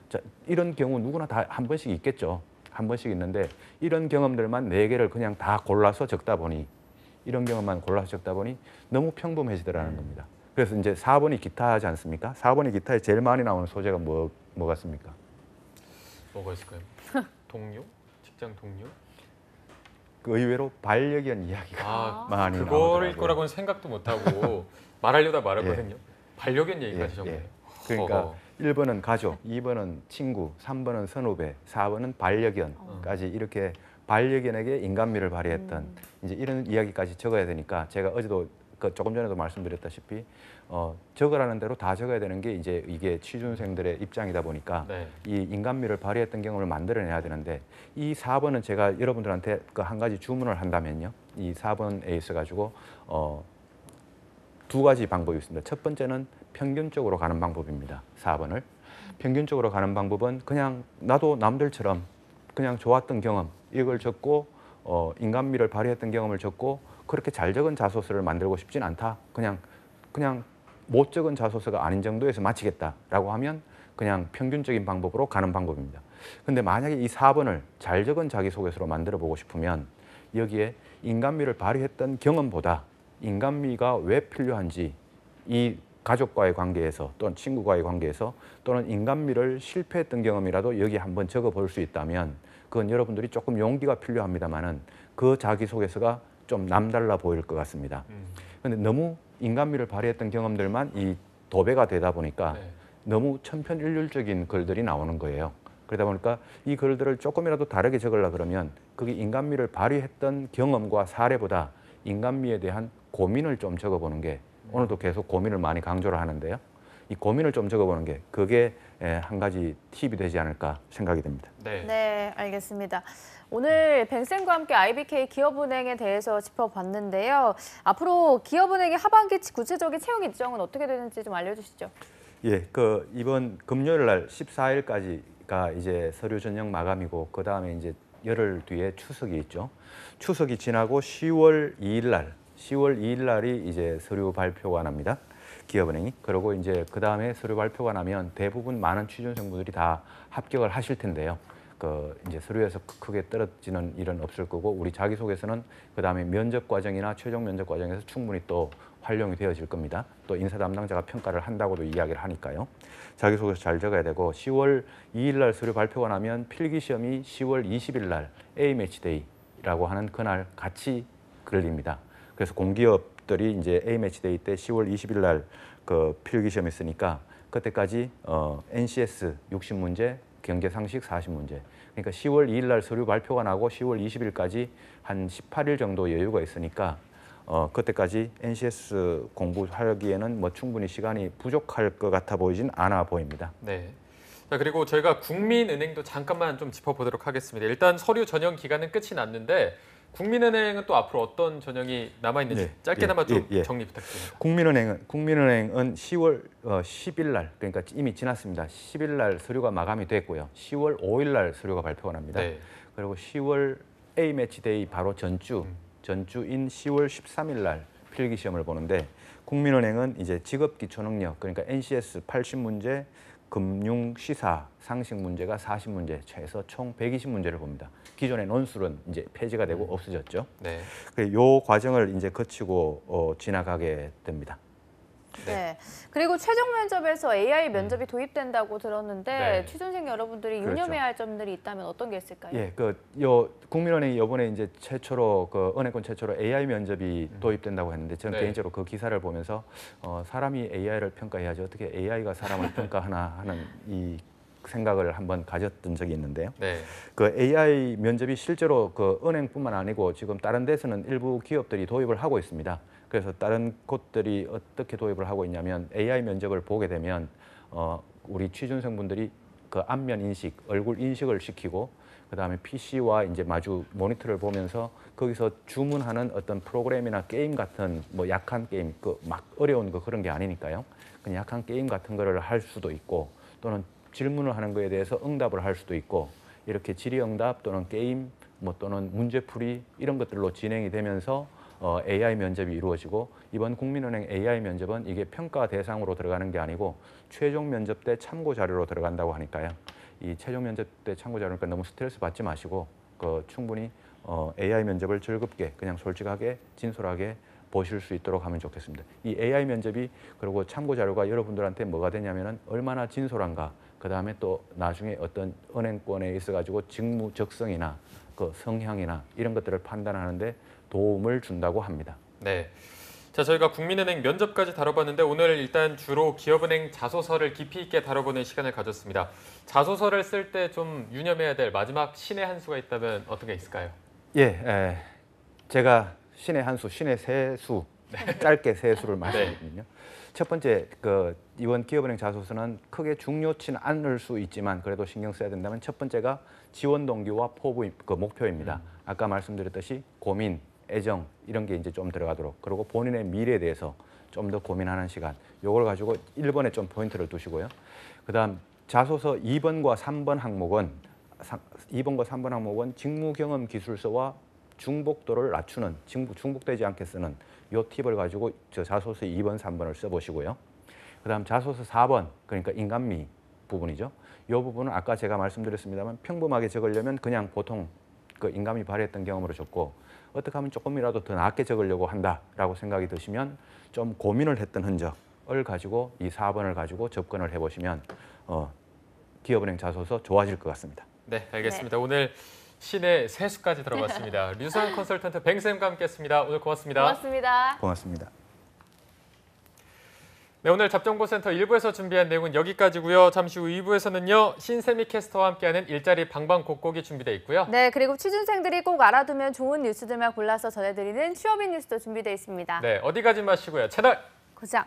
자, 이런 경우 누구나 다 한 번씩 있겠죠. 한 번씩 있는데 이런 경험들만 4개를 그냥 다 골라서 적다 보니 이런 경험만 골라서 적다 보니 너무 평범해지더라는 겁니다. 그래서 이제 4번이 기타하지 않습니까? 4번이 기타에 제일 많이 나오는 소재가 뭐 같습니까? 뭐가 있을까요? 동료? 직장 동료? 그 의외로 반려견 이야기가 아, 많이 그거일 나오더라고요. 거라고는 생각도 못하고 말하려다 말았거든요. 반려견 얘기까지 예, 정말. 예. 그러니까 어허. 1번은 가족, 2번은 친구, 3번은 선후배, 4번은 반려견까지 이렇게 반려견에게 인간미를 발휘했던 이제 이런 이야기까지 적어야 되니까 제가 어제도 조금 전에도 말씀드렸다시피 적으라는 대로 다 적어야 되는 게 이제 이게 취준생들의 입장이다 보니까 네. 이 인간미를 발휘했던 경험을 만들어내야 되는데 이 4번은 제가 여러분들한테 그 한 가지 주문을 한다면요. 이 4번에 있어가지고 두 가지 방법이 있습니다. 첫 번째는 평균적으로 가는 방법입니다. 4번을. 평균적으로 가는 방법은 그냥 나도 남들처럼 그냥 좋았던 경험 이걸 적고 인간미를 발휘했던 경험을 적고 그렇게 잘 적은 자소서를 만들고 싶진 않다. 그냥 못 적은 자소서가 아닌 정도에서 마치겠다라고 하면 그냥 평균적인 방법으로 가는 방법입니다. 근데 만약에 이 4번을 잘 적은 자기소개서로 만들어 보고 싶으면 여기에 인간미를 발휘했던 경험보다 인간미가 왜 필요한지 이 가족과의 관계에서 또는 친구와의 관계에서 또는 인간미를 실패했던 경험이라도 여기 한번 적어 볼 수 있다면 그건 여러분들이 조금 용기가 필요합니다만은 그 자기소개서가 좀 남달라 보일 것 같습니다. 그런데 너무 인간미를 발휘했던 경험들만 이 도배가 되다 보니까 네. 너무 천편일률적인 글들이 나오는 거예요. 그러다 보니까 이 글들을 조금이라도 다르게 적으려 그러면 그게 인간미를 발휘했던 경험과 사례보다 인간미에 대한 고민을 좀 적어보는 게 오늘도 계속 고민을 많이 강조를 하는데요. 이 고민을 좀 적어보는 게 그게 한 가지 팁이 되지 않을까 생각이 됩니다. 네. 네, 알겠습니다. 오늘 뱅쌤과 함께 IBK 기업은행에 대해서 짚어봤는데요. 앞으로 기업은행의 하반기 구체적인 채용 일정은 어떻게 되는지 좀 알려주시죠. 예, 그 이번 금요일 날 14일까지가 이제 서류 전형 마감이고 그 다음에 이제 열흘 뒤에 추석이 있죠. 추석이 지나고 10월 2일 날이 이제 서류 발표가 납니다. 기업은행이. 그리고 이제 그 다음에 서류 발표가 나면 대부분 많은 취준생분들이 다 합격을 하실 텐데요. 그 이제 서류에서 크게 떨어지는 일은 없을 거고 우리 자기소개서는 그 다음에 면접 과정이나 최종 면접 과정에서 충분히 또 활용이 되어질 겁니다. 또 인사 담당자가 평가를 한다고도 이야기를 하니까요. 자기소개서 잘 적어야 되고 10월 2일 날 서류 발표가 나면 필기 시험이 10월 20일 날 A매치데이라고 하는 그날 같이 걸립니다. 그래서 공기업들이 이제 A매치데이 때 10월 20일 날 그 필기 시험이 있으니까 그때까지 NCS 60문제, 경제상식 40문제. 그러니까 10월 2일 날 서류 발표가 나고 10월 20일까지 한 18일 정도 여유가 있으니까 그때까지 NCS 공부하기에는 뭐 충분히 시간이 부족할 것 같아 보이진 않아 보입니다. 네. 자, 그리고 저희가 국민은행도 잠깐만 좀 짚어보도록 하겠습니다. 일단 서류 전형 기간은 끝이 났는데 국민은행은 또 앞으로 어떤 전형이 남아있는지 예, 짧게나마 좀 예. 정리 부탁드립니다. 국민은행은 10월 10일 날 그러니까 이미 지났습니다. 10일 날 서류가 마감이 됐고요. 10월 5일 날 서류가 발표가 납니다. 네. 그리고 10월 A매치데이 바로 전주인 10월 13일 날 필기 시험을 보는데 국민은행은 이제 직업기초능력 그러니까 NCS 80문제, 금융, 시사, 상식 문제가 40문제, 최소 총 120문제를 봅니다. 기존의 논술은 이제 폐지가 되고 없어졌죠. 네. 이 과정을 이제 거치고 지나가게 됩니다. 네. 그리고 최종 면접에서 AI 면접이 도입된다고 들었는데 네. 취준생 여러분들이 그렇죠. 유념해야 할 점들이 있다면 어떤 게 있을까요? 예, 국민은행이 이번에 이제 최초로 은행권 최초로 AI 면접이 도입된다고 했는데 저는 네. 개인적으로 그 기사를 보면서 사람이 AI를 평가해야지 어떻게 AI가 사람을 평가하나 하는 이 생각을 한번 가졌던 적이 있는데요. 네. 그 AI 면접이 실제로 그 은행뿐만 아니고 지금 다른 데서는 일부 기업들이 도입을 하고 있습니다. 그래서 다른 곳들이 어떻게 도입을 하고 있냐면 AI 면접을 보게 되면 우리 취준생분들이 그 안면 인식, 얼굴 인식을 시키고 그다음에 PC와 이제 마주 모니터를 보면서 거기서 주문하는 어떤 프로그램이나 게임 같은 뭐 약한 게임, 그 막 어려운 거 그런 게 아니니까요. 그냥 약한 게임 같은 거를 할 수도 있고 또는 질문을 하는 거에 대해서 응답을 할 수도 있고 이렇게 질의응답 또는 게임 뭐 또는 문제풀이 이런 것들로 진행이 되면서 AI 면접이 이루어지고 이번 국민은행 AI 면접은 이게 평가 대상으로 들어가는 게 아니고 최종 면접 때 참고 자료로 들어간다고 하니까요. 이 최종 면접 때 참고 자료니까 너무 스트레스 받지 마시고 충분히 AI 면접을 즐겁게 그냥 솔직하게 진솔하게 보실 수 있도록 하면 좋겠습니다. 이 AI 면접이 그리고 참고 자료가 여러분들한테 뭐가 되냐면은 얼마나 진솔한가 그 다음에 또 나중에 어떤 은행권에 있어가지고 직무 적성이나 그 성향이나 이런 것들을 판단하는데 도움을 준다고 합니다. 네. 자, 저희가 국민은행 면접까지 다뤄봤는데 오늘 일단 주로 기업은행 자소서를 깊이 있게 다뤄보는 시간을 가졌습니다. 자소서를 쓸 때 좀 유념해야 될 마지막 신의 한 수가 있다면 어떤 게 있을까요? 예, 제가 신의 한 수, 신의 세 수, 짧게 세 수를 말씀드리면요. 첫 번째, 이번 기업은행 자소서는 크게 중요치는 않을 수 있지만 그래도 신경 써야 된다면 첫 번째가 지원 동기와 포부, 목표입니다. 아까 말씀드렸듯이 고민, 애정 이런 게 이제 좀 들어가도록, 그리고 본인의 미래에 대해서 좀 더 고민하는 시간, 요걸 가지고 1번에 좀 포인트를 두시고요. 그다음 자소서 2번과 3번 항목은 직무 경험 기술서와 중복도를 낮추는, 중복되지 않게 쓰는 요 팁을 가지고 저 자소서 2번, 3번을 써보시고요. 그다음 자소서 4번, 그러니까 인간미 부분이죠. 이 부분은 아까 제가 말씀드렸습니다만 평범하게 적으려면 그냥 보통 그 인간미 발휘했던 경험으로 적고, 어떻게 하면 조금이라도 더 낫게 적으려고 한다라고 생각이 드시면 좀 고민을 했던 흔적을 가지고 이 4번을 가지고 접근을 해보시면 기업은행 자소서 좋아질 것 같습니다. 네, 알겠습니다. 오늘 신의 세 수까지 들어봤습니다. 류소연 컨설턴트 뱅쌤과 함께했습니다. 오늘 고맙습니다. 고맙습니다. 고맙습니다. 네, 오늘 잡정보센터 1부에서 준비한 내용은 여기까지고요. 잠시 후 2부에서는요. 신세미 캐스터와 함께하는 일자리 방방곡곡이 준비되어 있고요. 네, 그리고 취준생들이 꼭 알아두면 좋은 뉴스들만 골라서 전해드리는 취업인 뉴스도 준비되어 있습니다. 네, 어디 가지 마시고요. 채널 고정.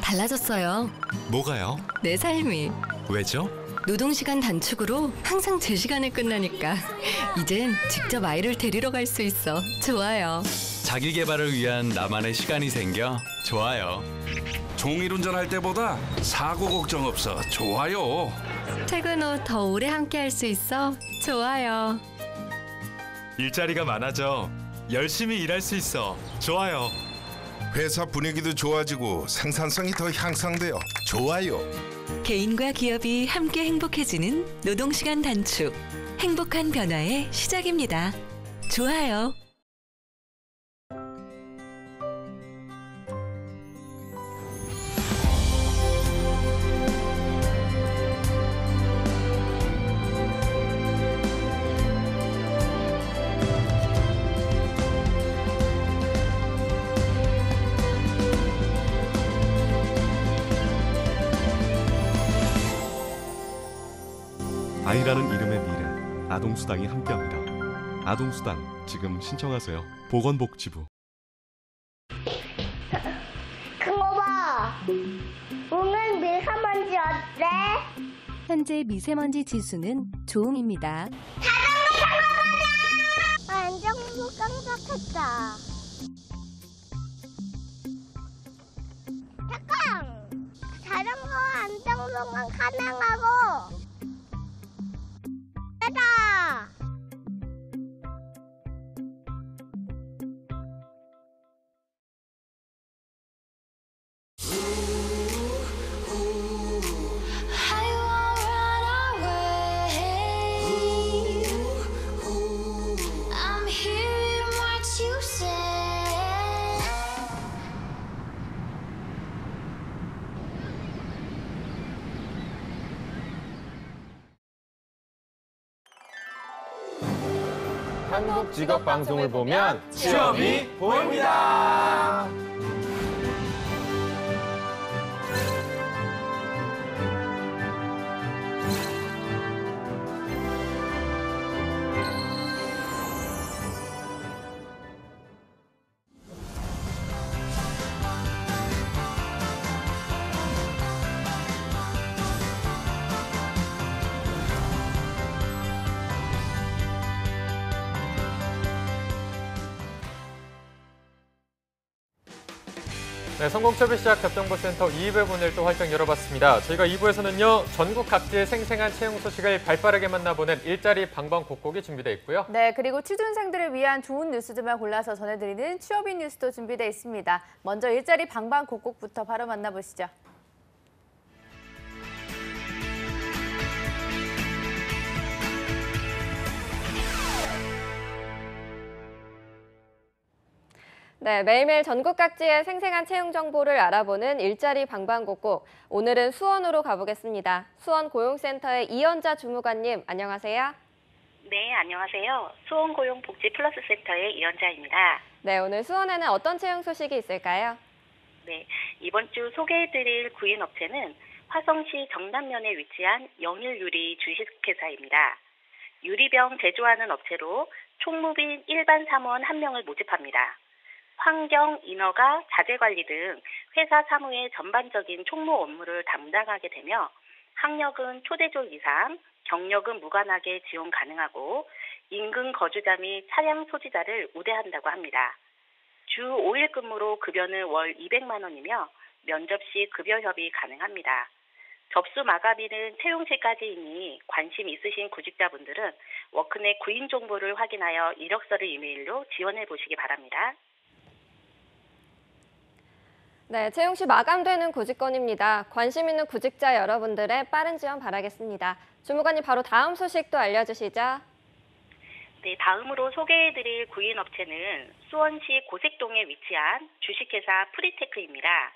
달라졌어요. 뭐가요? 내 삶이. 왜죠? 노동시간 단축으로 항상 제 시간에 끝나니까 이젠 직접 아이를 데리러 갈 수 있어. 좋아요. 자기 개발을 위한 나만의 시간이 생겨 좋아요. 종일 운전할 때보다 사고 걱정 없어 좋아요. 퇴근 후 더 오래 함께 할 수 있어. 좋아요. 일자리가 많아져 열심히 일할 수 있어 좋아요. 회사 분위기도 좋아지고 생산성이 더 향상되어 좋아요. 개인과 기업이 함께 행복해지는 노동시간 단축. 행복한 변화의 시작입니다. 좋아요. 아이라는 이름의 미래, 아동수당이 함께합니다. 아동수당 지금 신청하세요. 보건복지부. 큰거봐 오늘 미세먼지 어때? 현재 미세먼지 지수는 좋음입니다. 완전 깜짝했다. 잠깐! 자전거 안정동안 가능하고 다 한국 직업 방송을 보면 취업이 보입니다. 네, 성공취업의 시작 잡정보센터 2부 문을 또 활짝 열어봤습니다. 저희가 2부에서는요. 전국 각지의 생생한 채용 소식을 발빠르게 만나보는 일자리 방방곡곡이 준비되어 있고요. 네, 그리고 취준생들을 위한 좋은 뉴스들만 골라서 전해드리는 취업인 뉴스도 준비되어 있습니다. 먼저 일자리 방방곡곡부터 바로 만나보시죠. 네, 매일매일 전국 각지의 생생한 채용 정보를 알아보는 일자리 방방곡곡. 오늘은 수원으로 가보겠습니다. 수원 고용센터의 이연자 주무관님, 안녕하세요. 네, 안녕하세요. 수원고용복지플러스센터의 이연자입니다. 네, 오늘 수원에는 어떤 채용 소식이 있을까요? 네, 이번 주 소개해드릴 구인업체는 화성시 정남면에 위치한 영일유리 주식회사입니다. 유리병 제조하는 업체로 총무빈 일반 사무원 1명을 모집합니다. 환경, 인허가, 자재관리 등 회사 사무의 전반적인 총무 업무를 담당하게 되며 학력은 초대졸 이상, 경력은 무관하게 지원 가능하고 인근 거주자 및 차량 소지자를 우대한다고 합니다. 주 5일 근무로 급여는 월 200만 원이며 면접 시 급여 협의 가능합니다. 접수 마감일은 채용시까지이니 관심 있으신 구직자분들은 워크넷 구인 정보를 확인하여 이력서를 이메일로 지원해 보시기 바랍니다. 네, 채용시 마감되는 구직건입니다. 관심 있는 구직자 여러분들의 빠른 지원 바라겠습니다. 주무관님 바로 다음 소식도 알려주시죠. 네, 다음으로 소개해드릴 구인업체는 수원시 고색동에 위치한 주식회사 프리테크입니다.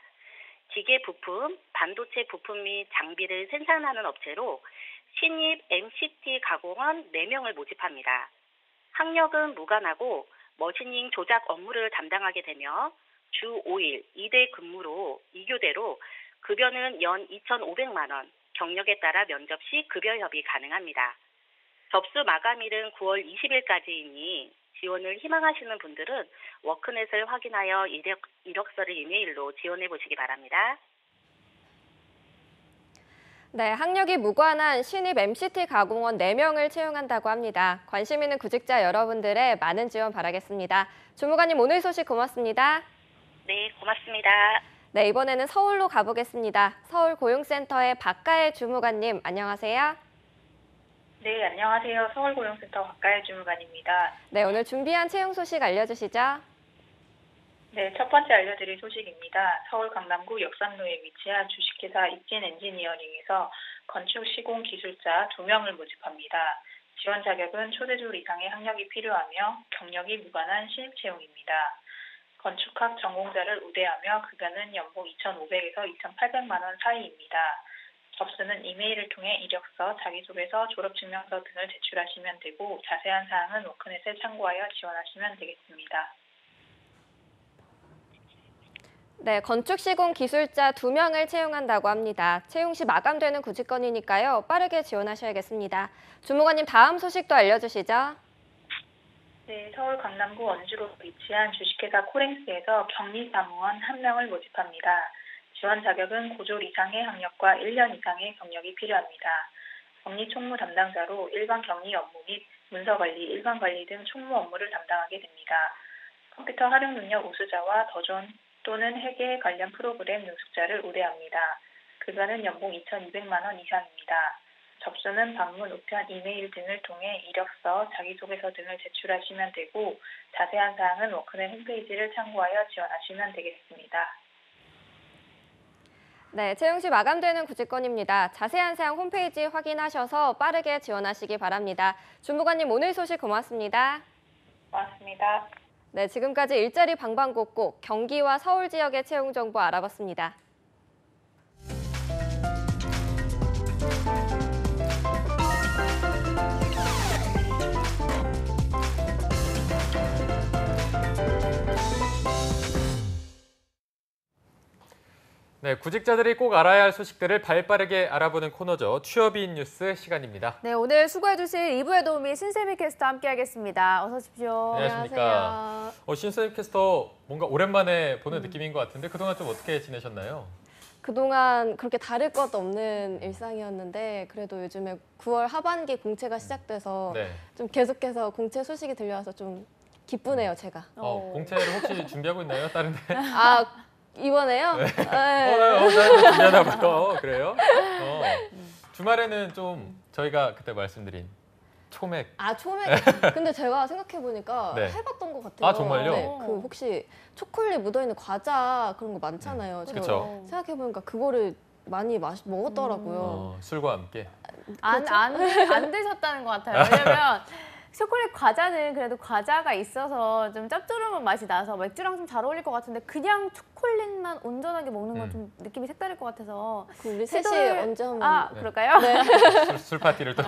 기계 부품, 반도체 부품 및 장비를 생산하는 업체로 신입 MCT 가공원 4명을 모집합니다. 학력은 무관하고 머신링 조작 업무를 담당하게 되며 주 5일 2대 근무로 2교대로 급여는 연 2,500만 원, 경력에 따라 면접 시 급여 협의 가능합니다. 접수 마감일은 9월 20일까지이니 지원을 희망하시는 분들은 워크넷을 확인하여 이력서를 이메일로 지원해 보시기 바랍니다. 네, 학력이 무관한 신입 MCT 가공원 4명을 채용한다고 합니다. 관심 있는 구직자 여러분들의 많은 지원 바라겠습니다. 주무관님 오늘 소식 고맙습니다. 네, 고맙습니다. 네, 이번에는 서울로 가보겠습니다. 서울고용센터의 박가혜 주무관님, 안녕하세요. 네, 안녕하세요. 서울고용센터 박가혜 주무관입니다. 네, 오늘 준비한 채용 소식 알려주시죠. 네, 첫 번째 알려드릴 소식입니다. 서울 강남구 역삼로에 위치한 주식회사 입진 엔지니어링에서 건축 시공 기술자 2명을 모집합니다. 지원 자격은 초대졸 이상의 학력이 필요하며 경력이 무관한 신입 채용입니다. 건축학 전공자를 우대하며 급여는 연봉 2,500에서 2,800만 원 사이입니다. 접수는 이메일을 통해 이력서, 자기소개서, 졸업증명서 등을 제출하시면 되고 자세한 사항은 워크넷을 참고하여 지원하시면 되겠습니다. 네, 건축시공 기술자 2명을 채용한다고 합니다. 채용 시 마감되는 구직건이니까요. 빠르게 지원하셔야겠습니다. 주무관님 다음 소식도 알려주시죠. 네, 서울 강남구 원주로 위치한 주식회사 코랭스에서 격리사무원 1명을 모집합니다. 지원 자격은 고졸 이상의 학력과 1년 이상의 경력이 필요합니다. 격리 총무 담당자로 일반 격리 업무 및 문서관리, 일반관리 등 총무 업무를 담당하게 됩니다. 컴퓨터 활용 능력 우수자와 더존 또는 회계 관련 프로그램 능숙자를 우대합니다. 급여는 연봉 2,200만 원 이상입니다. 접수는 방문, 우편, 이메일 등을 통해 이력서, 자기소개서 등을 제출하시면 되고 자세한 사항은 워크넷 홈페이지를 참고하여 지원하시면 되겠습니다. 네, 채용 시 마감되는 구직건입니다. 자세한 사항 홈페이지 확인하셔서 빠르게 지원하시기 바랍니다. 주무관님 오늘 소식 고맙습니다. 고맙습니다. 네, 지금까지 일자리 방방곡곡 경기와 서울 지역의 채용 정보 알아봤습니다. 네, 구직자들이 꼭 알아야 할 소식들을 발빠르게 알아보는 코너죠. 취업인 뉴스 시간입니다. 네, 오늘 수고해 주실 2부의 도우미 신세미 캐스터 함께하겠습니다. 어서 오십시오. 안녕하십니까. 신세미 캐스터 뭔가 오랜만에 보는 느낌인 것 같은데 그동안 좀 어떻게 지내셨나요? 그동안 그렇게 다를 것 없는 일상이었는데 그래도 요즘에 9월 하반기 공채가 시작돼서 좀 계속해서 공채 소식이 들려와서 좀 기쁘네요, 제가. 공채를 혹시 준비하고 있나요? 다른 데? 이번에요? 네. 준비하나 봐요. 그래요? 주말에는 좀 저희가 그때 말씀드린 초맥. 초맥. 근데 제가 생각해보니까 해봤던 것 같아요. 정말요? 네, 그 혹시 초콜릿 묻어있는 과자 그런 거 많잖아요. 제가 생각해보니까 그거를 많이 먹었더라고요. 술과 함께? 안 드셨다는 것 같아요. 왜냐면 초콜릿 과자는 그래도 과자가 있어서 좀 짭조름한 맛이 나서 맥주랑 좀 잘 어울릴 것 같은데 그냥 초콜릿만 온전하게 먹는 건 좀 느낌이 색다를 것 같아서 우리 셋이 언제 한번 그럴까요? 네. 술 파티를 또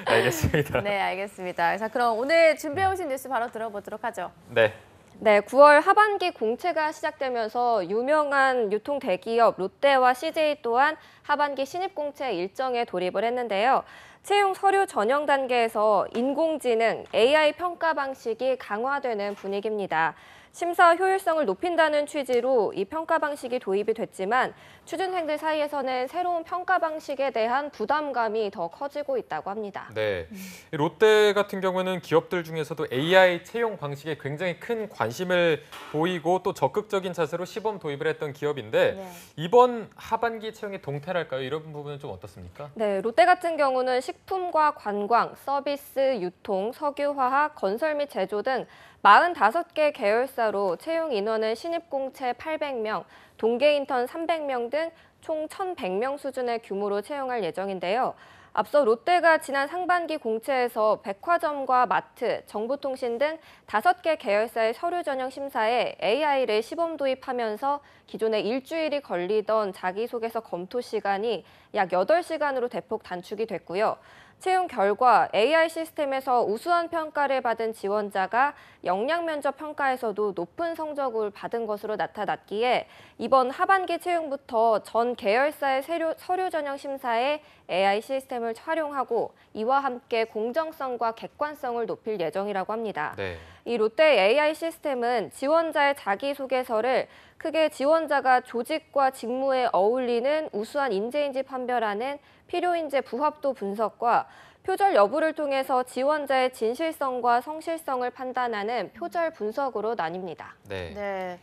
알겠습니다. 네, 알겠습니다. 자, 그럼 오늘 준비해 오신 뉴스 바로 들어보도록 하죠. 네. 네, 9월 하반기 공채가 시작되면서 유명한 유통 대기업 롯데와 CJ 또한 하반기 신입공채 일정에 돌입을 했는데요. 채용 서류 전형 단계에서 인공지능, AI 평가 방식이 강화되는 분위기입니다. 심사 효율성을 높인다는 취지로 이 평가 방식이 도입이 됐지만 취준생들 사이에서는 새로운 평가 방식에 대한 부담감이 더 커지고 있다고 합니다. 네, 롯데 같은 경우는 기업들 중에서도 AI 채용 방식에 굉장히 큰 관심을 보이고 또 적극적인 자세로 시범 도입을 했던 기업인데 이번 하반기 채용의 동태랄까요? 이런 부분은 좀 어떻습니까? 네, 롯데 같은 경우는 식품과 관광, 서비스, 유통, 석유화학, 건설 및 제조 등 45개 계열사로 채용 인원은 신입공채 800명, 동계 인턴 300명 등 총 1,100명 수준의 규모로 채용할 예정인데요. 앞서 롯데가 지난 상반기 공채에서 백화점과 마트, 정보통신 등 5개 계열사의 서류 전형 심사에 AI를 시범 도입하면서 기존에 일주일이 걸리던 자기소개서 검토 시간이 약 8시간으로 대폭 단축이 됐고요. 채용 결과 AI 시스템에서 우수한 평가를 받은 지원자가 역량 면접 평가에서도 높은 성적을 받은 것으로 나타났기에 이번 하반기 채용부터 전 계열사의 서류 전형 심사에 AI 시스템을 활용하고 이와 함께 공정성과 객관성을 높일 예정이라고 합니다. 네. 이 롯데 AI 시스템은 지원자의 자기소개서를 크게 지원자가 조직과 직무에 어울리는 우수한 인재인지 판별하는 필요인재 부합도 분석과 표절 여부를 통해서 지원자의 진실성과 성실성을 판단하는 표절 분석으로 나뉩니다. 네.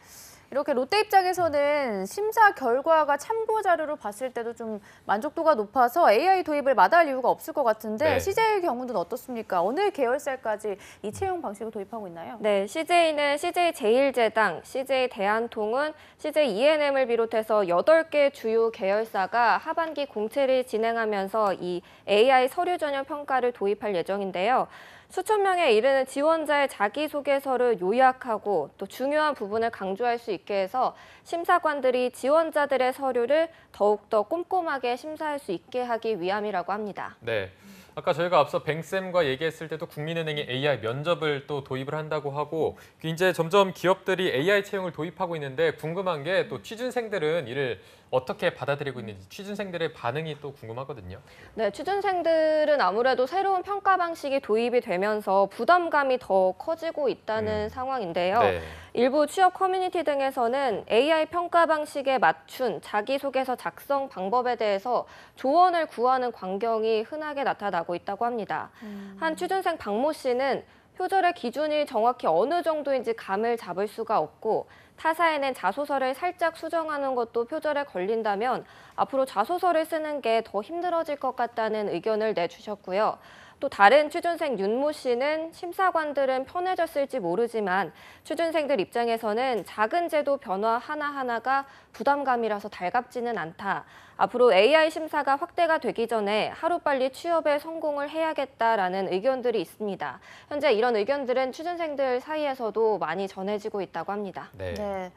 이렇게 롯데 입장에서는 심사 결과가 참고 자료로 봤을 때도 좀 만족도가 높아서 AI 도입을 마다할 이유가 없을 것 같은데 CJ의 경우는 어떻습니까? 어느 계열사까지 이 채용 방식을 도입하고 있나요? 네, CJ는 CJ제일제당, CJ대한통운, CJENM을 비롯해서 8개 주요 계열사가 하반기 공채를 진행하면서 이 AI 서류 전형 평가를 도입할 예정인데요. 수천 명에 이르는 지원자의 자기소개서를 요약하고 또 중요한 부분을 강조할 수 있게 해서 심사관들이 지원자들의 서류를 더욱더 꼼꼼하게 심사할 수 있게 하기 위함이라고 합니다. 네. 아까 저희가 앞서 뱅쌤과 얘기했을 때도 국민은행이 AI 면접을 또 도입을 한다고 하고 이제 점점 기업들이 AI 채용을 도입하고 있는데 궁금한 게 또 취준생들은 이를 어떻게 받아들이고 있는지 취준생들의 반응이 또 궁금하거든요. 네, 취준생들은 아무래도 새로운 평가 방식이 도입이 되면서 부담감이 더 커지고 있다는 상황인데요. 네. 일부 취업 커뮤니티 등에서는 AI 평가 방식에 맞춘 자기소개서 작성 방법에 대해서 조언을 구하는 광경이 흔하게 나타나고 있다고 합니다. 한 취준생 박모 씨는 표절의 기준이 정확히 어느 정도인지 감을 잡을 수가 없고 타사에 낸 자소서를 살짝 수정하는 것도 표절에 걸린다면 앞으로 자소서를 쓰는 게 더 힘들어질 것 같다는 의견을 내주셨고요. 또 다른 취준생 윤모 씨는 심사관들은 편해졌을지 모르지만 취준생들 입장에서는 작은 제도 변화 하나하나가 부담감이라서 달갑지는 않다. 앞으로 AI 심사가 확대가 되기 전에 하루빨리 취업에 성공을 해야겠다라는 의견들이 있습니다. 현재 이런 의견들은 취준생들 사이에서도 많이 전해지고 있다고 합니다. 네.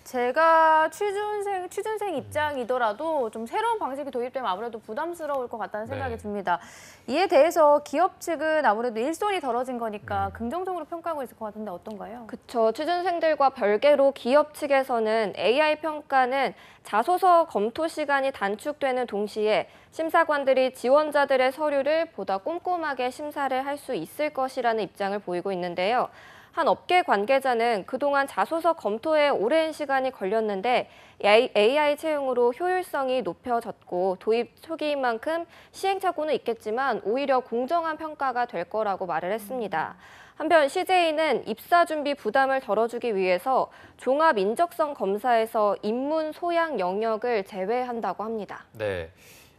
제가 취준생 입장이더라도 좀 새로운 방식이 도입되면 아무래도 부담스러울 것 같다는 생각이 듭니다. 이에 대해서 기업 측은 아무래도 일손이 덜어진 거니까 긍정적으로 평가하고 있을 것 같은데 어떤가요? 그렇죠. 취준생들과 별개로 기업 측에서는 AI 평가는 자소서 검토 시간이 단축되는 동시에 심사관들이 지원자들의 서류를 보다 꼼꼼하게 심사를 할 수 있을 것이라는 입장을 보이고 있는데요. 한 업계 관계자는 그동안 자소서 검토에 오랜 시간이 걸렸는데 AI 채용으로 효율성이 높여졌고 도입 초기인 만큼 시행착오는 있겠지만 오히려 공정한 평가가 될 거라고 말을 했습니다. 한편 CJ는 입사 준비 부담을 덜어주기 위해서 종합 인적성 검사에서 인문 소양 영역을 제외한다고 합니다. 네.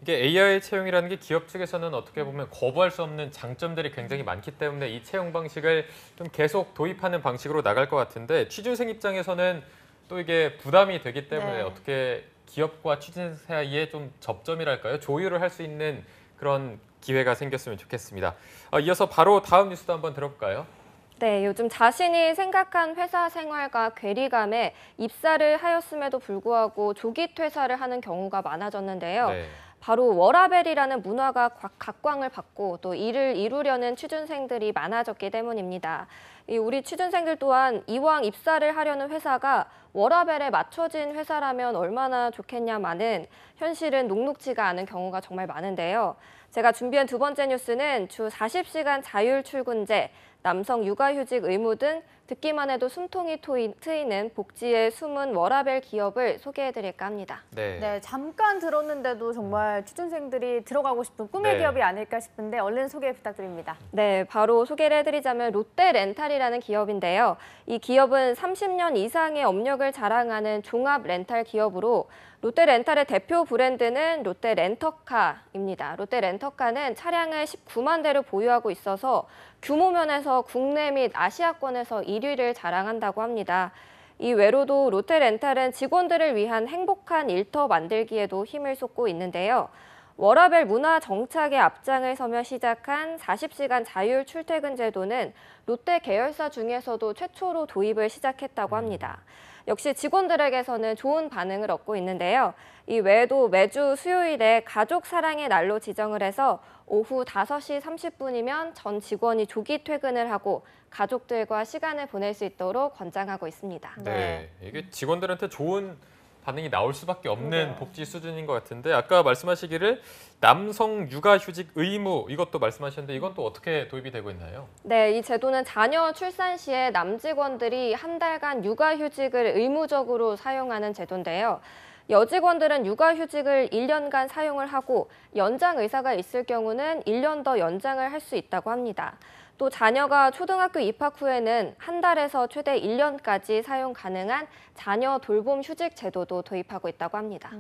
이게 AI 채용이라는 게 기업 측에서는 어떻게 보면 거부할 수 없는 장점들이 굉장히 많기 때문에 이 채용 방식을 좀 계속 도입하는 방식으로 나갈 것 같은데 취준생 입장에서는 또 이게 부담이 되기 때문에 어떻게 기업과 취준생 사이에 좀 접점이랄까요? 조율을 할 수 있는 그런 기회가 생겼으면 좋겠습니다. 이어서 바로 다음 뉴스도 한번 들어볼까요? 네, 요즘 자신이 생각한 회사 생활과 괴리감에 입사를 하였음에도 불구하고 조기 퇴사를 하는 경우가 많아졌는데요. 네. 바로 워라밸이라는 문화가 각광을 받고 또 이를 이루려는 취준생들이 많아졌기 때문입니다. 우리 취준생들 또한 이왕 입사를 하려는 회사가 워라밸에 맞춰진 회사라면 얼마나 좋겠냐마는 현실은 녹록지가 않은 경우가 정말 많은데요. 제가 준비한 두 번째 뉴스는 주 40시간 자율 출근제, 남성 육아휴직 의무 등 듣기만 해도 숨통이 트이는 복지의 숨은 워라밸 기업을 소개해드릴까 합니다. 네, 잠깐 들었는데도 정말 취준생들이 들어가고 싶은 꿈의 네. 기업이 아닐까 싶은데 얼른 소개 부탁드립니다. 네, 바로 소개를 해드리자면 롯데렌탈이라는 기업인데요. 이 기업은 30년 이상의 업력을 자랑하는 종합 렌탈 기업으로 롯데렌탈의 대표 브랜드는 롯데렌터카입니다. 롯데렌터카는 차량을 19만 대를 보유하고 있어서 규모 면에서 국내 및 아시아권에서 1위를 자랑한다고 합니다. 이 외로도 롯데렌탈은 직원들을 위한 행복한 일터 만들기에도 힘을 쏟고 있는데요. 워라밸 문화 정착의 앞장을 서며 시작한 40시간 자율 출퇴근 제도는 롯데 계열사 중에서도 최초로 도입을 시작했다고 합니다. 역시 직원들에게서는 좋은 반응을 얻고 있는데요. 이 외에도 매주 수요일에 가족 사랑의 날로 지정을 해서 오후 5시 30분이면 전 직원이 조기 퇴근을 하고 가족들과 시간을 보낼 수 있도록 권장하고 있습니다. 네, 이게 직원들한테 좋은 반응이 나올 수밖에 없는 복지 수준인 것 같은데 아까 말씀하시기를 남성 육아휴직 의무 이것도 말씀하셨는데 이건 또 어떻게 도입이 되고 있나요? 네, 이 제도는 자녀 출산 시에 남직원들이 한 달간 육아휴직을 의무적으로 사용하는 제도인데요. 여직원들은 육아휴직을 1년간 사용을 하고 연장 의사가 있을 경우는 1년 더 연장을 할 수 있다고 합니다. 또 자녀가 초등학교 입학 후에는 한 달에서 최대 1년까지 사용 가능한 자녀 돌봄 휴직 제도도 도입하고 있다고 합니다.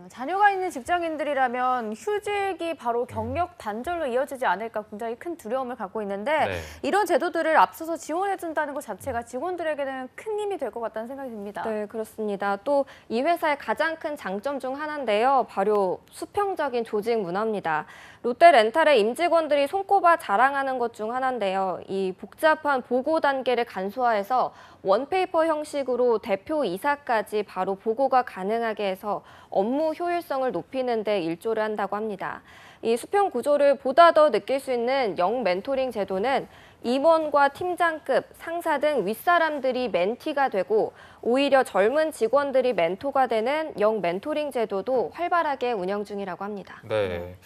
자녀가 있는 직장인들이라면 휴직이 바로 경력 단절로 이어지지 않을까 굉장히 큰 두려움을 갖고 있는데 이런 제도들을 앞서서 지원해준다는 것 자체가 직원들에게는 큰 힘이 될 것 같다는 생각이 듭니다. 네, 그렇습니다. 또 이 회사의 가장 큰 장점 중 하나인데요. 바로 수평적인 조직 문화입니다. 롯데렌탈의 임직원들이 손꼽아 자랑하는 것 중 하나인데요. 이 복잡한 보고 단계를 간소화해서 원페이퍼 형식으로 대표 이사까지 바로 보고가 가능하게 해서 업무 효율성을 높이는 데 일조를 한다고 합니다. 이 수평 구조를 보다 더 느낄 수 있는 영 멘토링 제도는 임원과 팀장급, 상사 등 윗사람들이 멘티가 되고 오히려 젊은 직원들이 멘토가 되는 영 멘토링 제도도 활발하게 운영 중이라고 합니다. 네,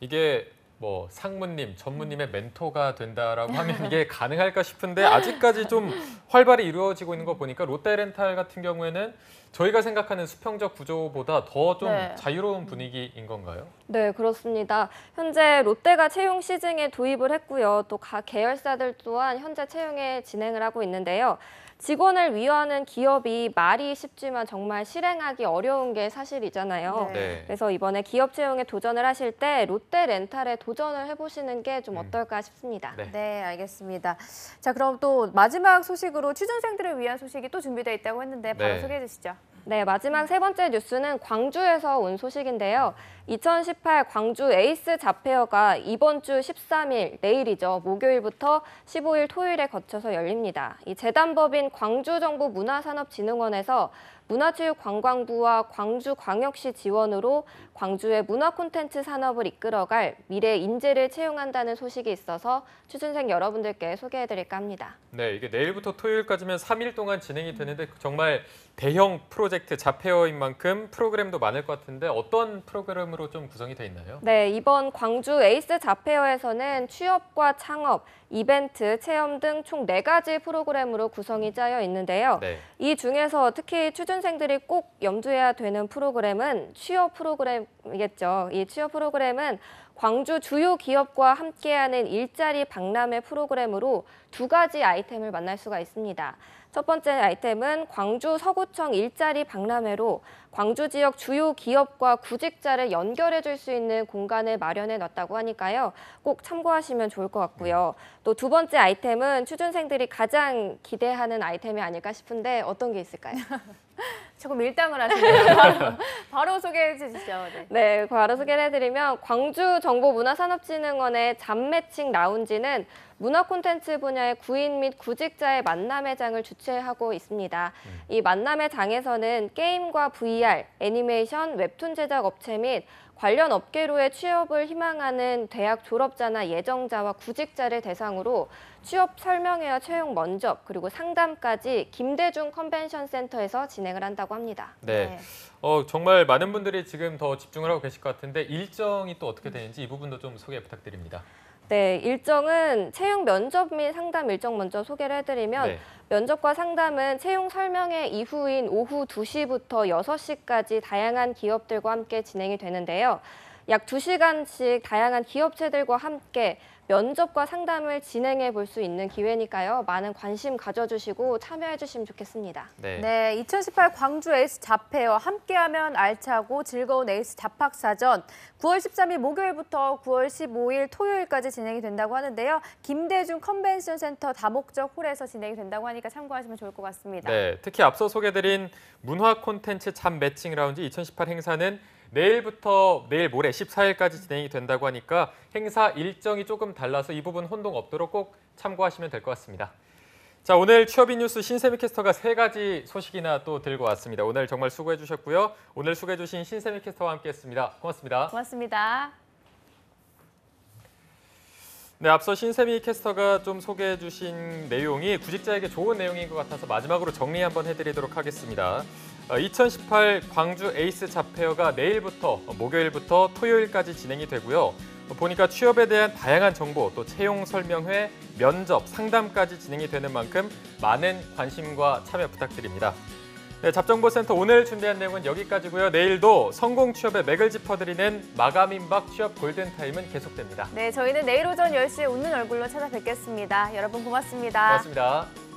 이게 뭐 상무님, 전무님의 멘토가 된다라고 하면 이게 가능할까 싶은데 아직까지 좀 활발히 이루어지고 있는 거 보니까 롯데렌탈 같은 경우에는 저희가 생각하는 수평적 구조보다 더 좀 자유로운 분위기인 건가요? 네, 그렇습니다. 현재 롯데가 채용 시즌에 도입을 했고요. 또 각 계열사들 또한 현재 채용에 진행을 하고 있는데요. 직원을 위하는 기업이 말이 쉽지만 정말 실행하기 어려운 게 사실이잖아요. 그래서 이번에 기업 채용에 도전을 하실 때 롯데렌탈에 도전을 해보시는 게 좀 어떨까 싶습니다. 네, 알겠습니다. 자, 그럼 또 마지막 소식으로 취준생들을 위한 소식이 또 준비되어 있다고 했는데 바로 소개해 주시죠. 네, 마지막 세 번째 뉴스는 광주에서 온 소식인데요. 2018 광주 에이스 자페어가 이번 주 13일, 내일이죠. 목요일부터 15일 토요일에 거쳐서 열립니다. 이 재단법인 광주정부문화산업진흥원에서 문화체육관광부와 광주광역시 지원으로 광주의 문화 콘텐츠 산업을 이끌어갈 미래 인재를 채용한다는 소식이 있어서 취준생 여러분들께 소개해드릴까 합니다. 네, 이게 내일부터 토요일까지면 3일 동안 진행이 되는데 정말 대형 프로젝트 자페어인 만큼 프로그램도 많을 것 같은데 어떤 프로그램으로 좀 구성이 돼 있나요? 네, 이번 광주 에이스 자페어에서는 취업과 창업, 이벤트, 체험 등 총 4가지 프로그램으로 구성이 짜여 있는데요. 이 중에서 특히 취준생들이 꼭 염두해야 되는 프로그램은 취업 프로그램이겠죠. 이 취업 프로그램은 광주 주요 기업과 함께하는 일자리 박람회 프로그램으로 2가지 아이템을 만날 수가 있습니다. 첫 번째 아이템은 광주 서구청 일자리 박람회로 광주 지역 주요 기업과 구직자를 연결해 줄 수 있는 공간을 마련해 놨다고 하니까요. 꼭 참고하시면 좋을 것 같고요. 또 두 번째 아이템은 취준생들이 가장 기대하는 아이템이 아닐까 싶은데 어떤 게 있을까요? 조금 밀당을 하시네요. 바로 소개해 주시죠. 네. 네, 바로 소개를 해드리면 광주정보문화산업진흥원의 잡매칭 라운지는 문화 콘텐츠 분야의 구인 및 구직자의 만남의 장을 주최하고 있습니다. 이 만남의 장에서는 게임과 VR, 애니메이션, 웹툰 제작 업체 및 관련 업계로의 취업을 희망하는 대학 졸업자나 예정자와 구직자를 대상으로 취업 설명회와 채용 면접 그리고 상담까지 김대중 컨벤션 센터에서 진행을 한다고 합니다. 네. 정말 많은 분들이 지금 더 집중을 하고 계실 것 같은데 일정이 또 어떻게 되는지 이 부분도 좀 소개 부탁드립니다. 네, 일정은 채용 면접 및 상담 일정 먼저 소개를 해드리면 네. 면접과 상담은 채용 설명회 이후인 오후 2시부터 6시까지 다양한 기업들과 함께 진행이 되는데요. 약 2시간씩 다양한 기업체들과 함께 면접과 상담을 진행해 볼 수 있는 기회니까요. 많은 관심 가져주시고 참여해 주시면 좋겠습니다. 네, 2018 광주 에이스 잡페어 함께하면 알차고 즐거운 에이스 잡학사전 9월 13일 목요일부터 9월 15일 토요일까지 진행이 된다고 하는데요. 김대중 컨벤션 센터 다목적 홀에서 진행이 된다고 하니까 참고하시면 좋을 것 같습니다. 네, 특히 앞서 소개드린 문화 콘텐츠 잡 매칭 라운지 2018 행사는 내일 모레 14일까지 진행이 된다고 하니까 행사 일정이 조금 달라서 이 부분 혼동 없도록 꼭 참고하시면 될 것 같습니다. 자, 오늘 취업인 뉴스 신세미 캐스터가 3가지 소식이나 또 들고 왔습니다. 오늘 정말 수고해 주셨고요. 오늘 소개해 주신 신세미 캐스터와 함께했습니다. 고맙습니다. 고맙습니다. 네, 앞서 신세미 캐스터가 좀 소개해 주신 내용이 구직자에게 좋은 내용인 것 같아서 마지막으로 정리 한번 해드리도록 하겠습니다. 2018 광주 에이스 잡페어가 내일부터 목요일부터 토요일까지 진행이 되고요. 보니까 취업에 대한 다양한 정보, 또 채용 설명회, 면접, 상담까지 진행이 되는 만큼 많은 관심과 참여 부탁드립니다. 네, 잡정보센터 오늘 준비한 내용은 여기까지고요. 내일도 성공 취업의 맥을 짚어드리는 마감임박 취업 골든타임은 계속됩니다. 네, 저희는 내일 오전 10시에 웃는 얼굴로 찾아뵙겠습니다. 여러분 고맙습니다. 고맙습니다.